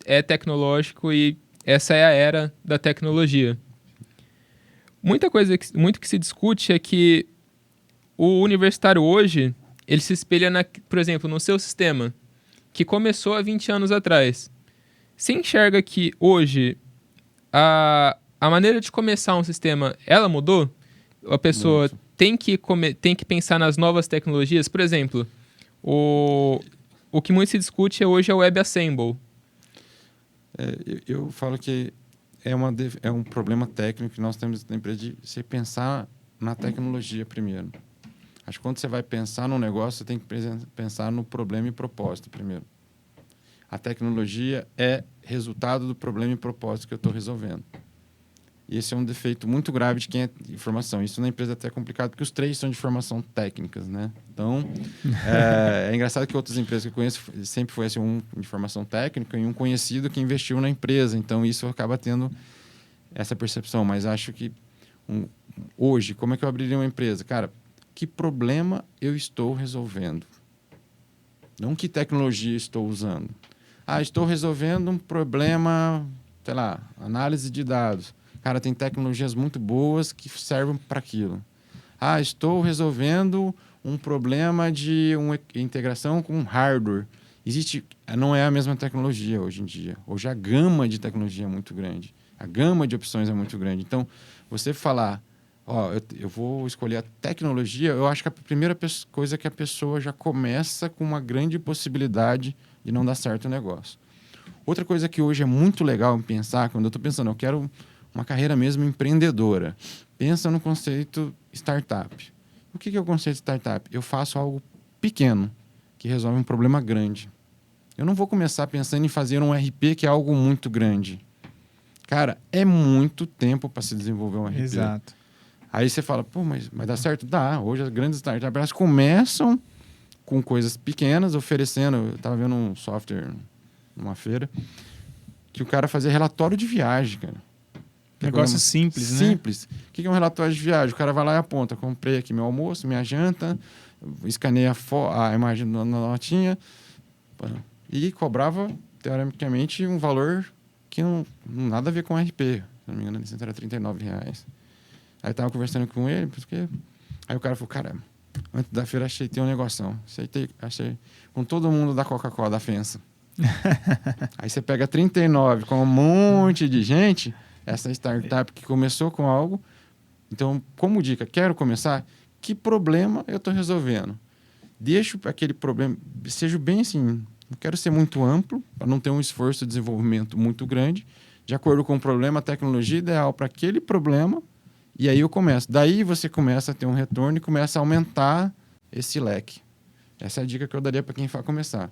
é tecnológico e essa é a era da tecnologia. Muito que se discute é que o universitário hoje, ele se espelha, por exemplo, no seu sistema, que começou há 20 anos atrás. Você enxerga que hoje a maneira de começar um sistema, ela mudou? A pessoa tem que pensar nas novas tecnologias? Por exemplo, o que muito se discute hoje é o WebAssembly. Eu falo que é um problema técnico que nós temos na empresa de você pensar na tecnologia primeiro. Acho que quando você vai pensar num negócio, você tem que pensar no problema e propósito primeiro. A tecnologia é resultado do problema e propósito que eu estou resolvendo. E esse é um defeito muito grave de quem é de formação. Isso na empresa até é complicado, porque os 3 são de formação técnicas, né? Então, é engraçado que outras empresas que eu conheço sempre foi assim, um de formação técnica e um conhecido que investiu na empresa. Então, isso acaba tendo essa percepção. Mas acho que hoje, como é que eu abriria uma empresa? Cara, que problema eu estou resolvendo? Não que tecnologia estou usando. Estou resolvendo um problema, sei lá, análise de dados. Cara, tem tecnologias muito boas que servem para aquilo. Estou resolvendo um problema de uma integração com hardware. Não é a mesma tecnologia hoje em dia. Hoje a gama de tecnologia é muito grande. A gama de opções é muito grande. Então, você falar, eu vou escolher a tecnologia, eu acho que a primeira coisa que a pessoa já começa com uma grande possibilidade de não dar certo o negócio. Outra coisa que hoje é muito legal pensar, quando eu estou pensando, eu quero uma carreira mesmo empreendedora. Pensa no conceito startup. O que é o conceito startup? Eu faço algo pequeno que resolve um problema grande. Eu não vou começar pensando em fazer um RP que é algo muito grande. Cara, é muito tempo para se desenvolver um RP. Exato. Aí você fala, mas vai dar certo? Dá. Hoje as grandes startups elas começam com coisas pequenas, oferecendo... Eu estava vendo um software numa feira que o cara fazia relatório de viagem, cara. Negócio simples, né? Simples. O que é um relatório de viagem? O cara vai lá e aponta. Comprei aqui meu almoço, minha janta, escaneia a imagem na notinha e cobrava, teoricamente, um valor que não nada a ver com RP. Se não me engano, era R$39. Aí eu tava conversando com ele, porque... Aí o cara falou, cara, antes da feira achei um negoção. Achei com todo mundo da Coca-Cola, da Fensa. Aí você pega 39 com um monte de gente... Essa startup que começou com algo. Então, como dica, quero começar, que problema eu estou resolvendo? Deixo aquele problema, seja bem assim, não quero ser muito amplo, para não ter um esforço de desenvolvimento muito grande, de acordo com o problema, a tecnologia ideal para aquele problema, e aí eu começo. Daí você começa a ter um retorno e começa a aumentar esse leque. Essa é a dica que eu daria para quem vai começar.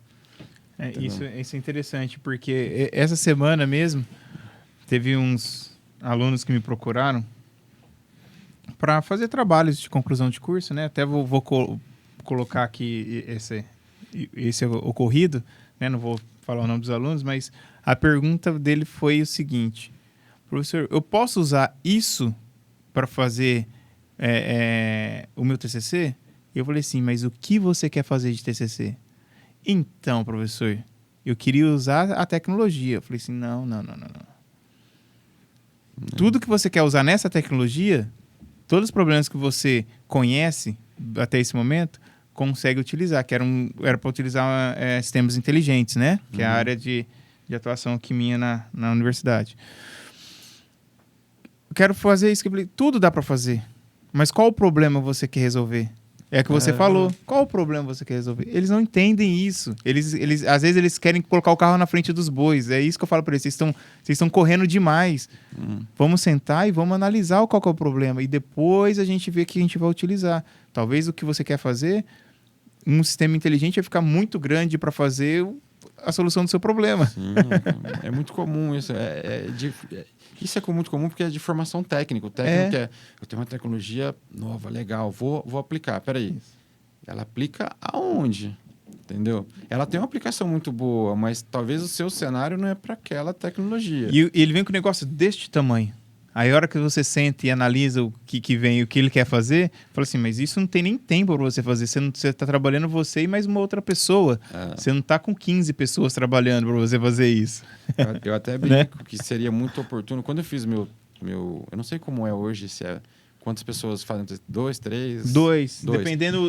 Isso é interessante, porque essa semana mesmo, teve uns alunos que me procuraram para fazer trabalhos de conclusão de curso, né? Até vou colocar aqui esse ocorrido, né? Não vou falar o nome dos alunos, mas a pergunta dele foi o seguinte: professor, eu posso usar isso para fazer o meu TCC? Eu falei assim, mas o que você quer fazer de TCC? Então, professor, eu queria usar a tecnologia. Eu falei assim, não. Tudo que você quer usar nessa tecnologia, todos os problemas que você conhece até esse momento, consegue utilizar, que era para utilizar sistemas inteligentes, né? Que é a área de atuação aqui minha na universidade. Eu quero fazer isso. Que eu falei, tudo dá para fazer. Mas qual o problema você quer resolver? É o que você falou. Qual o problema você quer resolver? Eles não entendem isso. Às vezes eles querem colocar o carro na frente dos bois. É isso que eu falo para eles. Vocês estão correndo demais. Vamos sentar e vamos analisar qual que é o problema. E depois a gente vê o que a gente vai utilizar. Talvez o que você quer fazer, um sistema inteligente vai ficar muito grande para fazer a solução do seu problema. Sim, é muito comum isso. Isso é muito comum porque é de formação técnica. O técnico eu tenho uma tecnologia nova, legal, vou aplicar. Peraí, ela aplica aonde? Entendeu? Ela tem uma aplicação muito boa, mas talvez o seu cenário não é para aquela tecnologia. E ele vem com um negócio deste tamanho. Aí a hora que você senta e analisa o que vem, o que ele quer fazer, fala assim, mas isso não tem nem tempo para você fazer. Você está trabalhando você e mais uma outra pessoa. Você não está com 15 pessoas trabalhando para você fazer isso. Eu até brinco que seria muito oportuno. Quando eu fiz meu... Eu não sei como é hoje, se é... Quantas pessoas fazem? 2, 3? 2.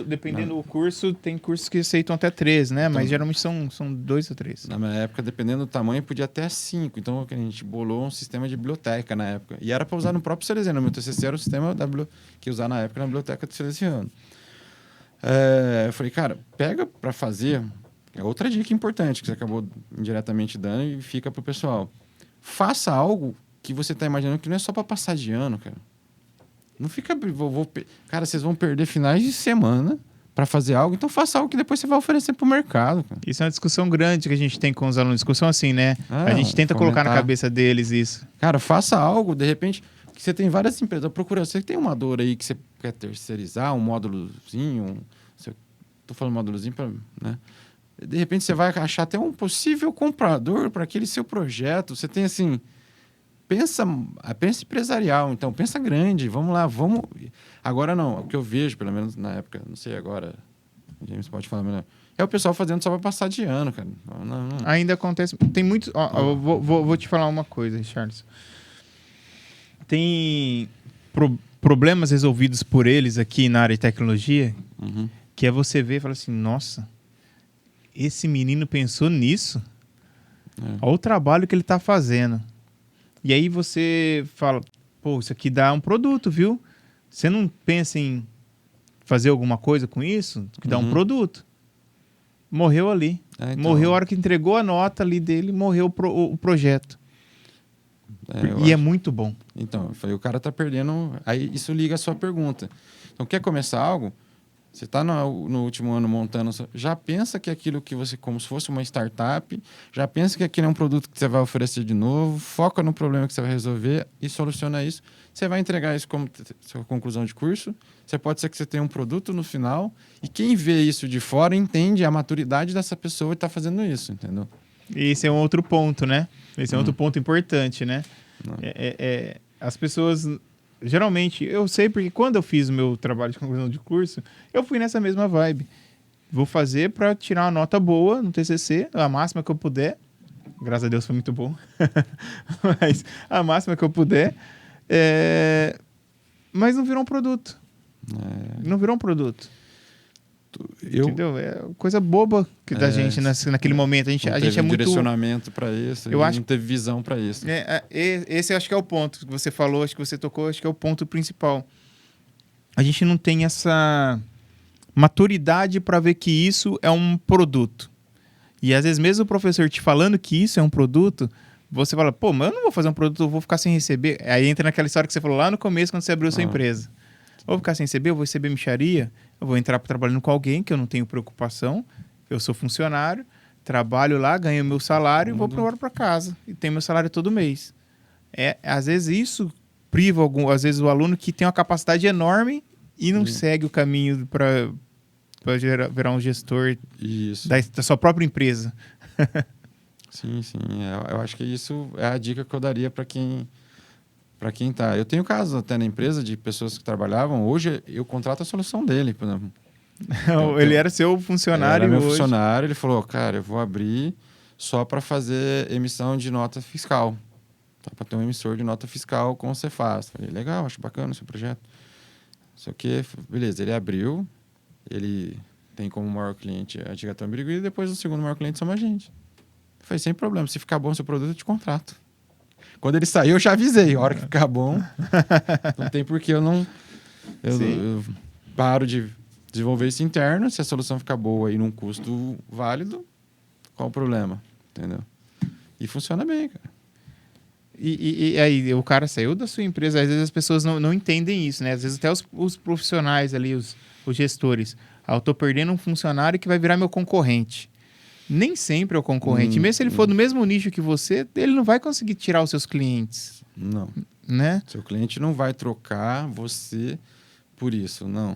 Dependendo do curso, tem cursos que aceitam até 3, né? Então, mas geralmente são 2 ou 3. Na minha época, dependendo do tamanho, podia até 5. Então, a gente bolou um sistema de biblioteca na época. E era para usar no próprio Salesiano. Meu TCC era o sistema que usar na época na biblioteca do Salesiano. Eu falei, cara, pega para fazer... É outra dica importante que você acabou indiretamente dando e fica pro pessoal. Faça algo que você está imaginando que não é só para passar de ano, cara. Não fica... Cara, vocês vão perder finais de semana para fazer algo, então faça algo que depois você vai oferecer pro mercado, cara. Isso é uma discussão grande que a gente tem com os alunos. Discussão assim, né? A gente tenta colocar na cabeça deles isso. Cara, faça algo, de repente... que você tem várias empresas. Procura, você tem uma dor aí que você quer terceirizar, um módulozinho, tô falando módulozinho para, né? De repente você vai achar até um possível comprador para aquele seu projeto. Você tem assim, pensa empresarial, então pensa grande, vamos lá, vamos. Agora não, o que eu vejo, pelo menos na época, não sei agora, o James pode falar melhor, é o pessoal fazendo só para passar de ano, cara. Não. Ainda acontece, tem muitos, eu vou te falar uma coisa, Richardson. Tem problemas resolvidos por eles aqui na área de tecnologia, que é você ver e falar assim, nossa, esse menino pensou nisso? Olha o trabalho que ele está fazendo. E aí você fala, pô, isso aqui dá um produto, viu? Você não pensa em fazer alguma coisa com isso? Que dá um produto. Morreu ali. Então, morreu a hora que entregou a nota ali dele, morreu o projeto. E é muito bom. Então, eu falei, o cara tá perdendo... Aí isso liga a sua pergunta. Então, quer começar algo? Você está no último ano montando... Já pensa que aquilo que você... Como se fosse uma startup. Já pensa que aquilo é um produto que você vai oferecer de novo. Foca no problema que você vai resolver e soluciona isso. Você vai entregar isso como sua conclusão de curso. Você pode ser que você tenha um produto no final. E quem vê isso de fora entende a maturidade dessa pessoa e está fazendo isso, entendeu? Esse é um outro ponto, né? Esse é outro ponto importante, né? As pessoas... Geralmente, eu sei porque quando eu fiz o meu trabalho de conclusão de curso, eu fui nessa mesma vibe. Vou fazer para tirar uma nota boa no TCC, a máxima que eu puder. Graças a Deus foi muito bom. Mas a máxima que eu puder. Mas não virou um produto. Não virou um produto. Entendeu? É coisa boba da gente naquele momento. A gente é muito... direcionamento para isso, não teve visão para isso. Esse eu acho que é o ponto que você falou, acho que você tocou, acho que é o ponto principal. A gente não tem essa maturidade para ver que isso é um produto. E às vezes mesmo o professor te falando que isso é um produto, você fala, pô, mas eu não vou fazer um produto, eu vou ficar sem receber. Aí entra naquela história que você falou lá no começo, quando você abriu sua empresa. Eu vou ficar sem receber, eu vou receber mixaria, eu vou entrar trabalhando com alguém que eu não tenho preocupação, eu sou funcionário, trabalho lá, ganho meu salário e vou embora para casa. E tenho meu salário todo mês. Às vezes isso priva às vezes o aluno que tem uma capacidade enorme e não segue o caminho para virar um gestor da sua própria empresa. Sim. Eu acho que isso é a dica que eu daria para quem tá. Eu tenho casos até na empresa de pessoas que trabalhavam. Hoje eu contrato a solução dele, por exemplo. Ele era seu funcionário. Ele era meu funcionário. Ele falou, cara, eu vou abrir só para fazer emissão de nota fiscal. Para ter um emissor de nota fiscal como você faz. Falei, legal, acho bacana o seu projeto. Não sei o quê. Beleza, ele abriu. Ele tem como maior cliente a Gigatão Birigui e depois o segundo maior cliente somos a gente. Falei, sem problema. Se ficar bom o seu produto, eu te contrato. Quando ele saiu, eu já avisei. A hora que ficar bom, não tem por que eu não... Eu paro de desenvolver isso interno. Se a solução ficar boa e num custo válido, qual o problema? Entendeu? E funciona bem, cara. E aí, o cara saiu da sua empresa. Às vezes as pessoas não entendem isso, né? Às vezes até os profissionais ali, os gestores. Eu tô perdendo um funcionário que vai virar meu concorrente. Nem sempre é o concorrente. Mesmo se ele for do mesmo nicho que você, ele não vai conseguir tirar os seus clientes. Não. Né? Seu cliente não vai trocar você por isso, não.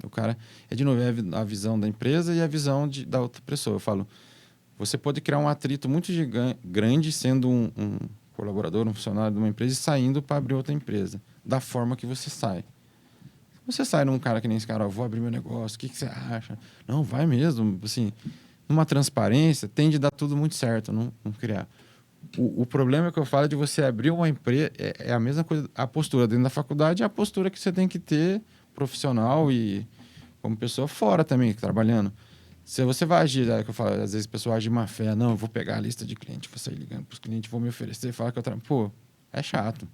O cara... de novo, a visão da empresa e a visão da outra pessoa. Eu falo, você pode criar um atrito muito grande sendo um colaborador, um funcionário de uma empresa e saindo para abrir outra empresa. Da forma que você sai. Você sai num cara que nem esse cara, vou abrir meu negócio, o que você acha? Não, vai mesmo, assim... Numa transparência, tende a dar tudo muito certo, não criar. O problema que eu falo é de você abrir uma empresa, é a mesma coisa, a postura dentro da faculdade é a postura que você tem que ter profissional e como pessoa fora também, trabalhando. Se você vai agir, é que eu falo, às vezes a pessoa age de má fé, não, eu vou pegar a lista de clientes, vou sair ligando para os clientes, vou me oferecer, falar que eu trabalho. Pô, é chato.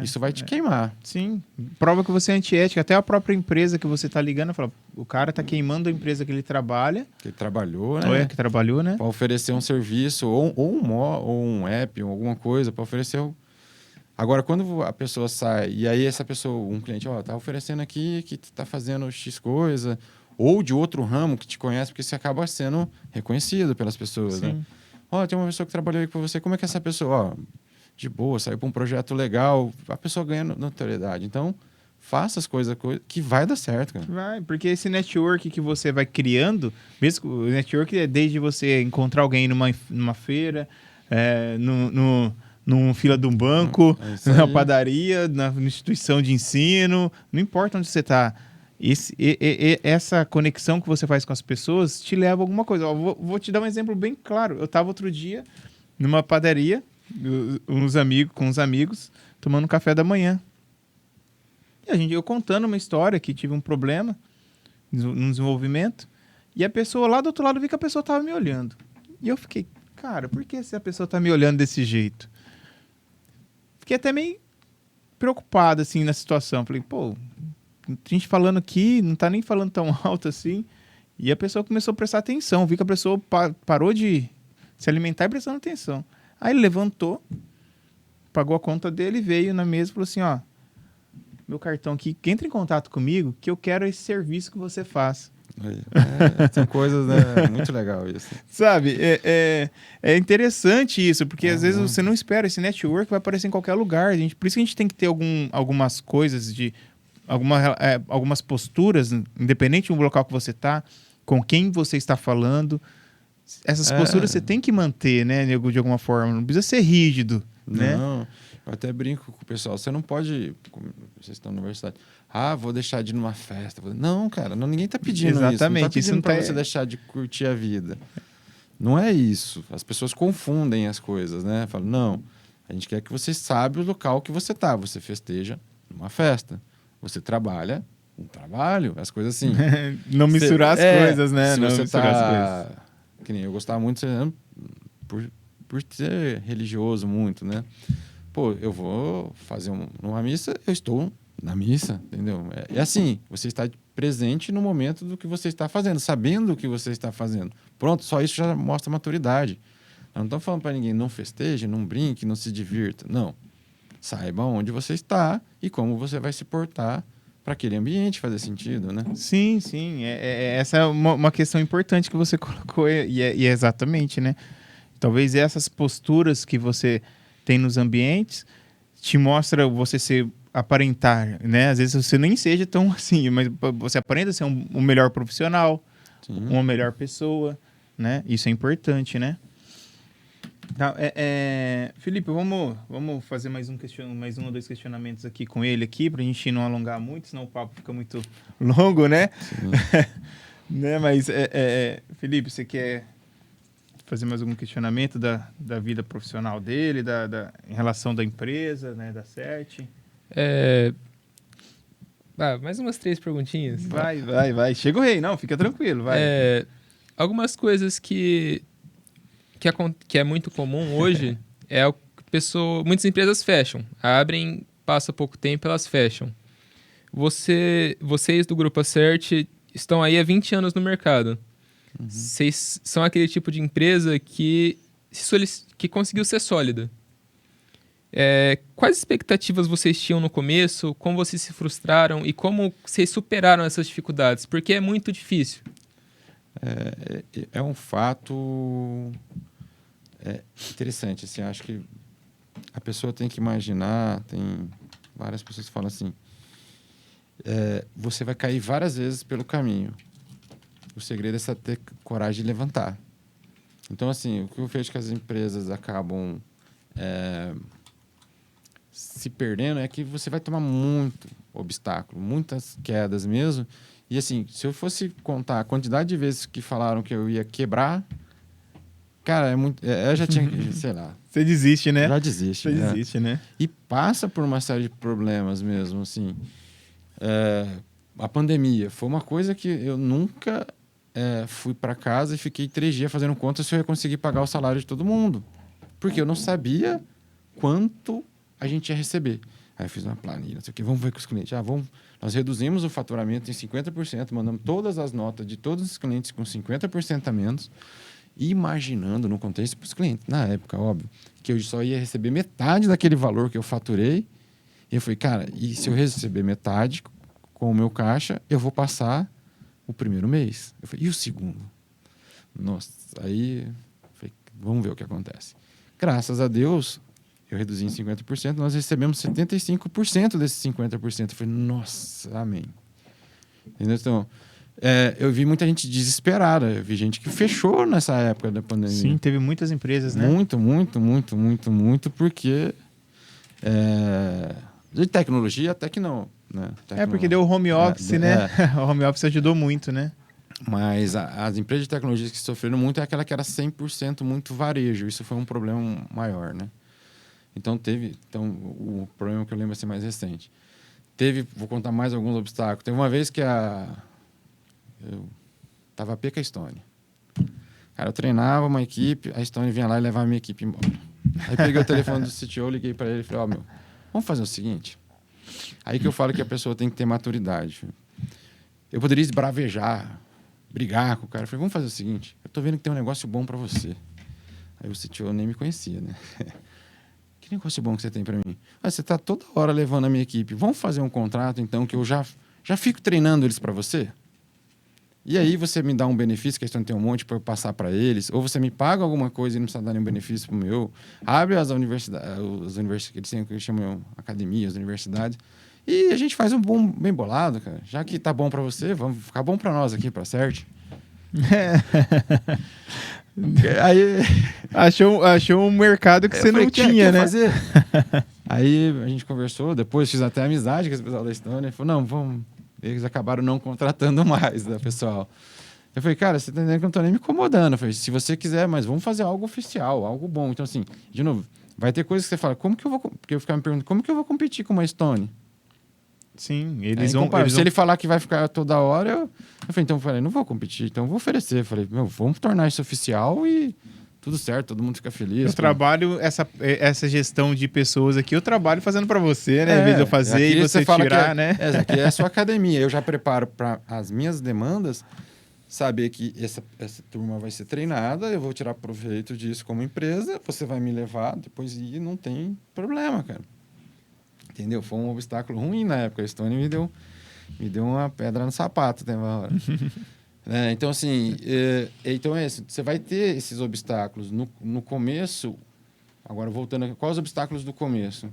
Isso vai te queimar. Sim, prova que você é antiética. Até a própria empresa que você está ligando, fala, o cara está queimando a empresa que ele trabalha. Que ele trabalhou, né? Que trabalhou, né? Para oferecer um serviço, ou um app, ou alguma coisa, para oferecer... Agora, quando a pessoa sai, e aí essa pessoa, um cliente, tá oferecendo aqui, que tá fazendo X coisa, ou de outro ramo que te conhece, porque você acaba sendo reconhecido pelas pessoas, né? Tem uma pessoa que trabalhou aí com você, como é que essa pessoa... de boa, saiu para um projeto legal, a pessoa ganha notoriedade. Então, faça as coisas que vai dar certo, cara. Vai, porque esse network que você vai criando, mesmo o network é desde você encontrar alguém numa feira, num fila de um banco, na padaria, na instituição de ensino, não importa onde você está. Essa conexão que você faz com as pessoas te leva a alguma coisa. Ó, vou te dar um exemplo bem claro. Eu estava outro dia numa padaria, com uns amigos, tomando café da manhã. E eu contando uma história que tive um problema no desenvolvimento, e a pessoa lá do outro lado, vi que a pessoa estava me olhando. E eu fiquei, cara, por que essa pessoa está me olhando desse jeito? Fiquei até meio preocupado, assim, na situação. Falei, pô, a gente falando aqui, não tá nem falando tão alto assim. E a pessoa começou a prestar atenção. Vi que a pessoa parou de se alimentar e prestando atenção. Aí ele levantou, pagou a conta dele, veio na mesa e falou assim, ó, meu cartão aqui, entra em contato comigo que eu quero esse serviço que você faz. São coisas, né? Muito legal isso. Sabe, é interessante isso, porque às vezes você não espera, esse network vai aparecer em qualquer lugar. Por isso que a gente tem que ter algumas coisas, algumas posturas, independente do local que você está, com quem você está falando. Essas posturas você tem que manter, né, de alguma forma. Não precisa ser rígido, né? Não, eu até brinco com o pessoal. Você não pode, vocês estão na universidade, vou deixar de ir numa festa. Não, cara, ninguém está pedindo isso. Exatamente, não tá pedindo para você deixar de curtir a vida. Não é isso. As pessoas confundem as coisas, né? Falam, não, a gente quer que você saiba o local que você está. Você festeja numa festa. Você trabalha um trabalho, as coisas assim. Não misturar as coisas, né? Se não você misturar as coisas. Que nem eu gostava muito, por ser religioso muito, né? Pô, eu vou fazer uma missa, eu estou na missa, entendeu? É assim, você está presente no momento do que você está fazendo, sabendo o que você está fazendo. Pronto, só isso já mostra maturidade. Nós não estamos falando para ninguém, não festeje, não brinque, não se divirta. Não. Saiba onde você está e como você vai se portar para aquele ambiente fazer sentido, né? Sim. Essa é uma questão importante que você colocou e é exatamente, né? Talvez essas posturas que você tem nos ambientes te mostra você ser aparentar, né? Às vezes você nem seja tão assim, mas você aparenta ser um melhor profissional, uma melhor pessoa, né? Isso é importante, né? Tá, Felipe, vamos fazer mais um ou dois questionamentos aqui com ele aqui, pra gente não alongar muito, senão o papo fica muito longo, né? Né? Mas, Felipe, você quer fazer mais algum questionamento da vida profissional dele, em relação da empresa, né, da CERT? Mais umas 3 perguntinhas. Vai. Chega o rei, não, fica tranquilo, vai. Algumas coisas que é muito comum hoje muitas empresas fecham, abrem, passa pouco tempo, elas fecham. Vocês do Grupo Acert estão aí há 20 anos no mercado. Vocês são aquele tipo de empresa que conseguiu ser sólida. Quais expectativas vocês tinham no começo? Como vocês se frustraram? E como vocês superaram essas dificuldades? Porque é muito difícil. É um fato interessante. Assim, acho que a pessoa tem que imaginar, tem várias pessoas que falam assim, você vai cair várias vezes pelo caminho. O segredo é ter coragem de levantar. Então, assim, o que eu vejo que as empresas acabam se perdendo é que você vai tomar muito obstáculo, muitas quedas mesmo. E, assim, se eu fosse contar a quantidade de vezes que falaram que eu ia quebrar, cara, eu já tinha, sei lá. Você desiste, né? Já desiste. Você desiste, né? E passa por uma série de problemas mesmo, assim. A pandemia foi uma coisa que eu nunca fui para casa e fiquei 3 dias fazendo conta se eu ia conseguir pagar o salário de todo mundo. Porque eu não sabia quanto a gente ia receber. Aí eu fiz uma planilha, não sei o quê, vamos ver com os clientes. Nós reduzimos o faturamento em 50%, mandamos todas as notas de todos os clientes com 50% a menos, imaginando, não contei isso para os clientes, na época, óbvio, que eu só ia receber metade daquele valor que eu faturei. E eu falei, cara, e se eu receber metade com o meu caixa, eu vou passar o primeiro mês. Eu falei, e o segundo? Nossa, aí falei, vamos ver o que acontece. Graças a Deus, Eu reduzi em 50%, nós recebemos 75% desses 50%. Eu falei, nossa, amém. Entendeu? Então, eu vi muita gente desesperada. Eu vi gente que fechou nessa época da pandemia. Sim, teve muitas empresas, né? Muito, porque de tecnologia até que não. Né? Porque deu o home office, né? O home office ajudou muito, né? Mas as empresas de tecnologia que sofreram muito é aquela que era 100% muito varejo. Isso foi um problema maior, né? Então, o problema que eu lembro assim, mais recente. Vou contar mais alguns obstáculos. Teve uma vez que eu tava a pé com a Stone. Cara, eu treinava uma equipe, a Stone vinha lá e levava a minha equipe embora. Aí peguei o telefone do CTO, liguei para ele e falei, vamos fazer o seguinte. Aí que eu falo que a pessoa tem que ter maturidade. Eu poderia esbravejar, brigar com o cara. Eu falei, vamos fazer o seguinte, eu tô vendo que tem um negócio bom para você. Aí o CTO nem me conhecia, né? Que negócio bom que você tem para mim? Você tá toda hora levando a minha equipe. Vamos fazer um contrato, então, que eu já fico treinando eles para você? E aí você me dá um benefício, que a Stone tem um monte para eu passar para eles, ou você me paga alguma coisa e não precisa dar nenhum benefício para o meu. Abre as universidades, que eles chamam academias, universidades, e a gente faz um bom, bem bolado, cara. Já que tá bom para você, vamos ficar bom para nós aqui, para certo? Aí achou um mercado que você não tinha, né? Fazer? Aí a gente conversou, depois fiz até amizade com esse pessoal da Stone, e falou, não, vamos... Eles acabaram não contratando mais, né, pessoal? Eu falei, cara, você tá entendendo que eu não tô nem me incomodando. Eu falei, se você quiser, mas vamos fazer algo oficial, algo bom. Então, assim, de novo, vai ter coisas que você fala, como que eu vou... Porque eu ficava me perguntando, como que eu vou competir com uma Stone? Sim, eles vão... Se ele falar que vai ficar toda hora, eu falei, então, não vou competir, então eu vou oferecer. Eu falei, vamos tornar isso oficial e tudo certo, todo mundo fica feliz. Eu trabalho essa gestão de pessoas aqui, eu trabalho fazendo para você, né? Em vez de eu fazer e você tirar, né? Aqui é a sua academia. Eu já preparo para as minhas demandas, saber que essa turma vai ser treinada, eu vou tirar proveito disso como empresa, você vai me levar, depois não tem problema, cara. Entendeu? Foi um obstáculo ruim na época. A Stone me deu uma pedra no sapato, tem uma hora. Então, assim, você vai ter esses obstáculos. No começo, agora voltando, quais os obstáculos do começo?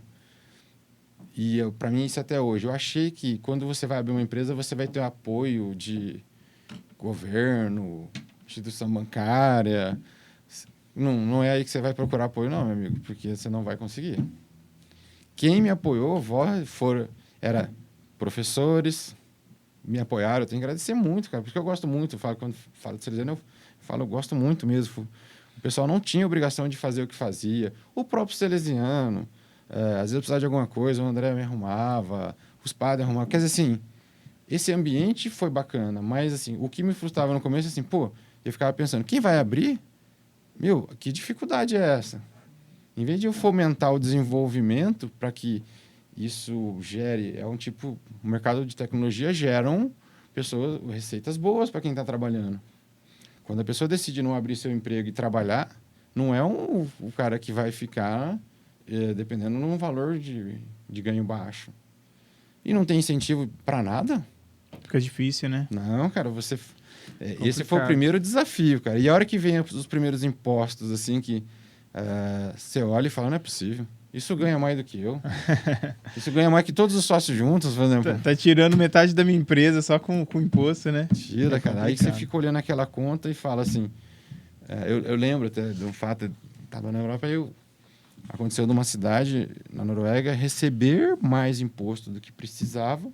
E para mim, isso até hoje. Eu achei que quando você vai abrir uma empresa, você vai ter o apoio de governo, instituição bancária. Não é aí que você vai procurar apoio, não, meu amigo, porque você não vai conseguir. Quem me apoiou era professores, me apoiaram. Eu tenho que agradecer muito, cara, porque eu gosto muito. Quando falo de Salesiano, eu gosto muito mesmo. O pessoal não tinha obrigação de fazer o que fazia. O próprio Salesiano, às vezes eu precisava de alguma coisa, o André me arrumava, os padres arrumavam. Quer dizer, assim, esse ambiente foi bacana, mas, assim, o que me frustrava no começo, assim, eu ficava pensando, quem vai abrir? Que dificuldade é essa? Em vez de eu fomentar o desenvolvimento para que isso gere... o mercado de tecnologia geram receitas boas para quem está trabalhando. Quando a pessoa decide não abrir seu emprego e trabalhar, não é o cara que vai ficar dependendo de um valor de ganho baixo. E não tem incentivo para nada. Fica difícil, né? Não, cara, esse foi o primeiro desafio, cara. E a hora que vem os primeiros impostos, assim, que você olha e fala, não é possível. Isso ganha mais do que eu. Isso ganha mais que todos os sócios juntos, por exemplo. Tá tirando metade da minha empresa só com imposto, né? Tira, cara. Aí você fica olhando aquela conta e fala assim... eu lembro até de um fato, estava na Europa, aconteceu numa cidade, na Noruega, receber mais imposto do que precisava.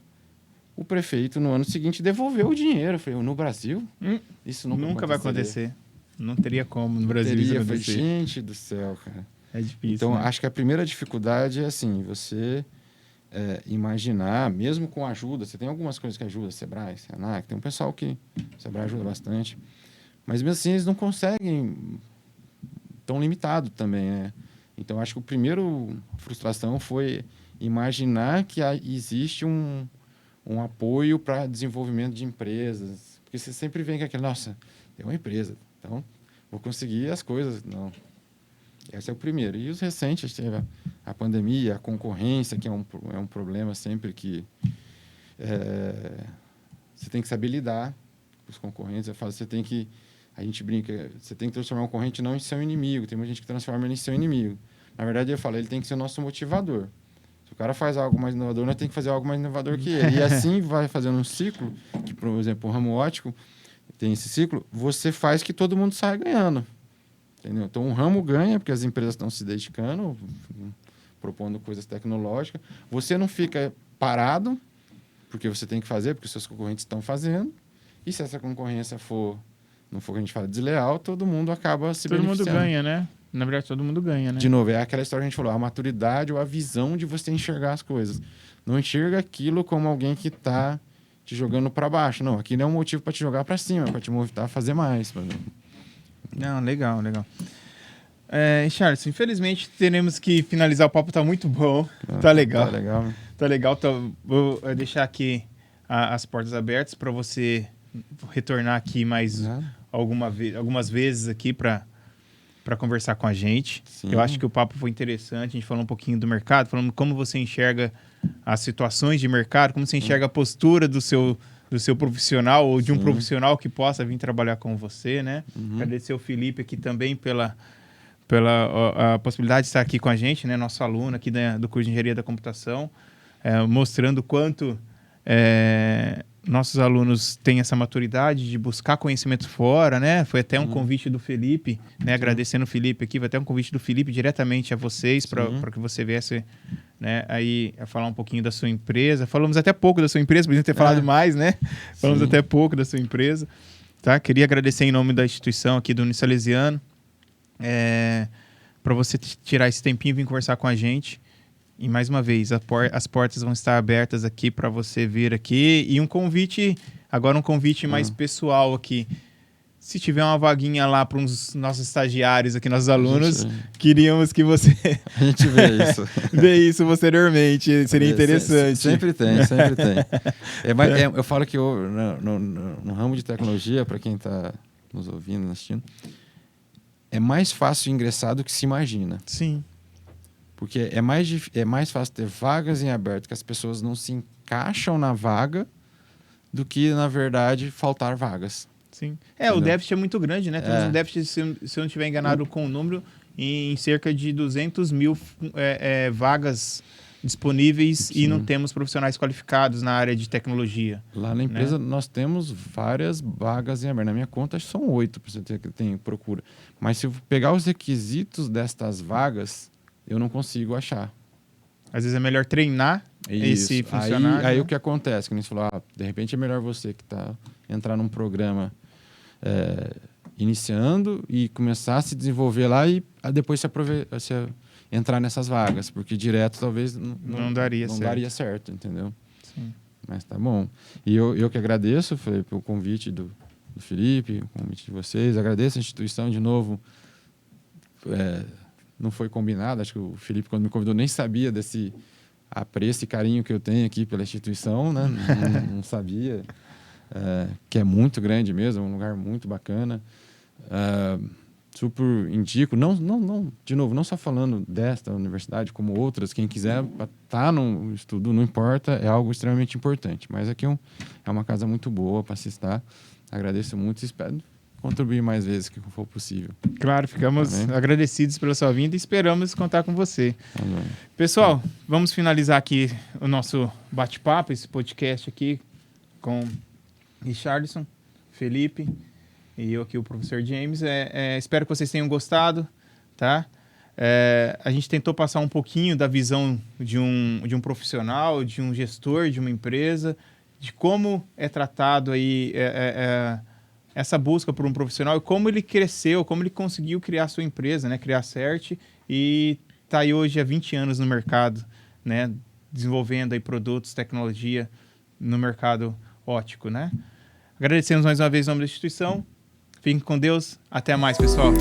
O prefeito, no ano seguinte, devolveu o dinheiro. Eu falei, no Brasil? Isso nunca vai acontecer. Não teria como no Brasil isso acontecer. Gente do céu, cara. É difícil, então, né? acho que a primeira dificuldade é assim, você imaginar, mesmo com ajuda, você tem algumas coisas que ajudam, Sebrae, Senac, tem um pessoal que Sebrae ajuda bastante, mas mesmo assim eles não conseguem, tão limitado também, né? Então, acho que a primeira frustração foi imaginar que existe um apoio para desenvolvimento de empresas, porque você sempre vem com aquele, nossa, tem uma empresa, então vou conseguir as coisas. Não. Esse é o primeiro. E os recentes, teve a pandemia, a concorrência, que é um problema sempre que você tem que saber lidar com os concorrentes. Eu falo, a gente brinca, você tem que transformar um concorrente não em seu inimigo. Tem muita gente que transforma ele em seu inimigo. Na verdade, eu falo, ele tem que ser o nosso motivador. Se o cara faz algo mais inovador, nós temos que fazer algo mais inovador que ele. E assim vai fazendo um ciclo, que, por exemplo, o ramo óptico tem esse ciclo, você faz que todo mundo saia ganhando. Entendeu? Então, o ramo ganha, porque as empresas estão se dedicando, propondo coisas tecnológicas. Você não fica parado, porque você tem que fazer, porque os seus concorrentes estão fazendo. E se essa concorrência não for o que a gente fala desleal, todo mundo acaba se beneficiando. Todo mundo ganha, né? Na verdade, todo mundo ganha, né? De novo, é aquela história que a gente falou, a maturidade ou a visão de você enxergar as coisas. Não enxerga aquilo como alguém que está te jogando para baixo. Não, aquilo é um motivo para te jogar para cima, para te motivar a fazer mais. Não, legal, legal. Charles, infelizmente teremos que finalizar. O papo tá muito bom. Tá legal. Tá legal. Tá legal. Vou deixar aqui as portas abertas para você retornar aqui mais algumas vezes aqui para conversar com a gente. Sim. Eu acho que o papo foi interessante. A gente falou um pouquinho do mercado, falando como você enxerga as situações de mercado, como você enxerga a postura do seu profissional ou de um profissional que possa vir trabalhar com você, né? Agradecer o Felipe aqui também pela a possibilidade de estar aqui com a gente, né? Nosso aluno aqui do curso de Engenharia da Computação, mostrando o quanto nossos alunos têm essa maturidade de buscar conhecimento fora, né? Foi até um convite do Felipe, né? Agradecendo o Felipe aqui, foi até um convite do Felipe diretamente a vocês para que você viesse, né? Aí a falar um pouquinho da sua empresa. Falamos até pouco da sua empresa, podia ter falado mais, né? Falamos até pouco da sua empresa, tá? Queria agradecer em nome da instituição aqui do Unisalesiano, para você tirar esse tempinho e vir conversar com a gente. E mais uma vez, as portas vão estar abertas aqui para você vir aqui. E um convite mais pessoal aqui. Se tiver uma vaguinha lá para uns nossos estagiários aqui, nossos alunos, queríamos que você... A gente vê isso. Vê isso posteriormente, seria interessante. Sempre tem. Eu falo que no ramo de tecnologia, para quem está nos ouvindo, assistindo, é mais fácil ingressar do que se imagina. Sim. Porque é mais fácil ter vagas em aberto que as pessoas não se encaixam na vaga do que, na verdade, faltar vagas. Sim. O déficit é muito grande, né? Temos um déficit, se eu não estiver enganado com o número, em cerca de 200 mil vagas disponíveis e não temos profissionais qualificados na área de tecnologia. Lá na empresa nós temos várias vagas em aberto. Na minha conta são 8 para você ter que tem procura. Mas se eu pegar os requisitos destas vagas, eu não consigo achar. Às vezes é melhor treinar esse funcionário. Aí o que acontece? Que a gente falou, de repente é melhor você que entrar num programa iniciando e começar a se desenvolver lá e depois se entrar nessas vagas, porque direto talvez não daria certo, entendeu? Sim. Mas tá bom. E eu que agradeço pelo convite do Felipe, o convite de vocês, agradeço a instituição de novo. Não foi combinado, acho que o Felipe, quando me convidou, nem sabia desse apreço e carinho que eu tenho aqui pela instituição, né? não sabia, que é muito grande mesmo, um lugar muito bacana. Super indico, de novo, não só falando desta universidade, como outras, quem quiser estar no estudo, não importa, é algo extremamente importante. Mas aqui é uma casa muito boa para se estar. Agradeço muito e espero contribuir mais vezes que for possível. Claro, ficamos agradecidos pela sua vinda e esperamos contar com você. Pessoal, vamos finalizar aqui o nosso bate-papo, esse podcast aqui com Richardson, Felipe e eu aqui, o professor James. Espero que vocês tenham gostado, tá? A gente tentou passar um pouquinho da visão de um profissional, de um gestor de uma empresa, de como é tratado aí essa busca por um profissional e como ele cresceu, como ele conseguiu criar a sua empresa, né? Criar a CERT e está aí hoje há 20 anos no mercado, né? Desenvolvendo aí produtos, tecnologia no mercado óptico, né? Agradecemos mais uma vez o nome da instituição. Fiquem com Deus. Até mais, pessoal.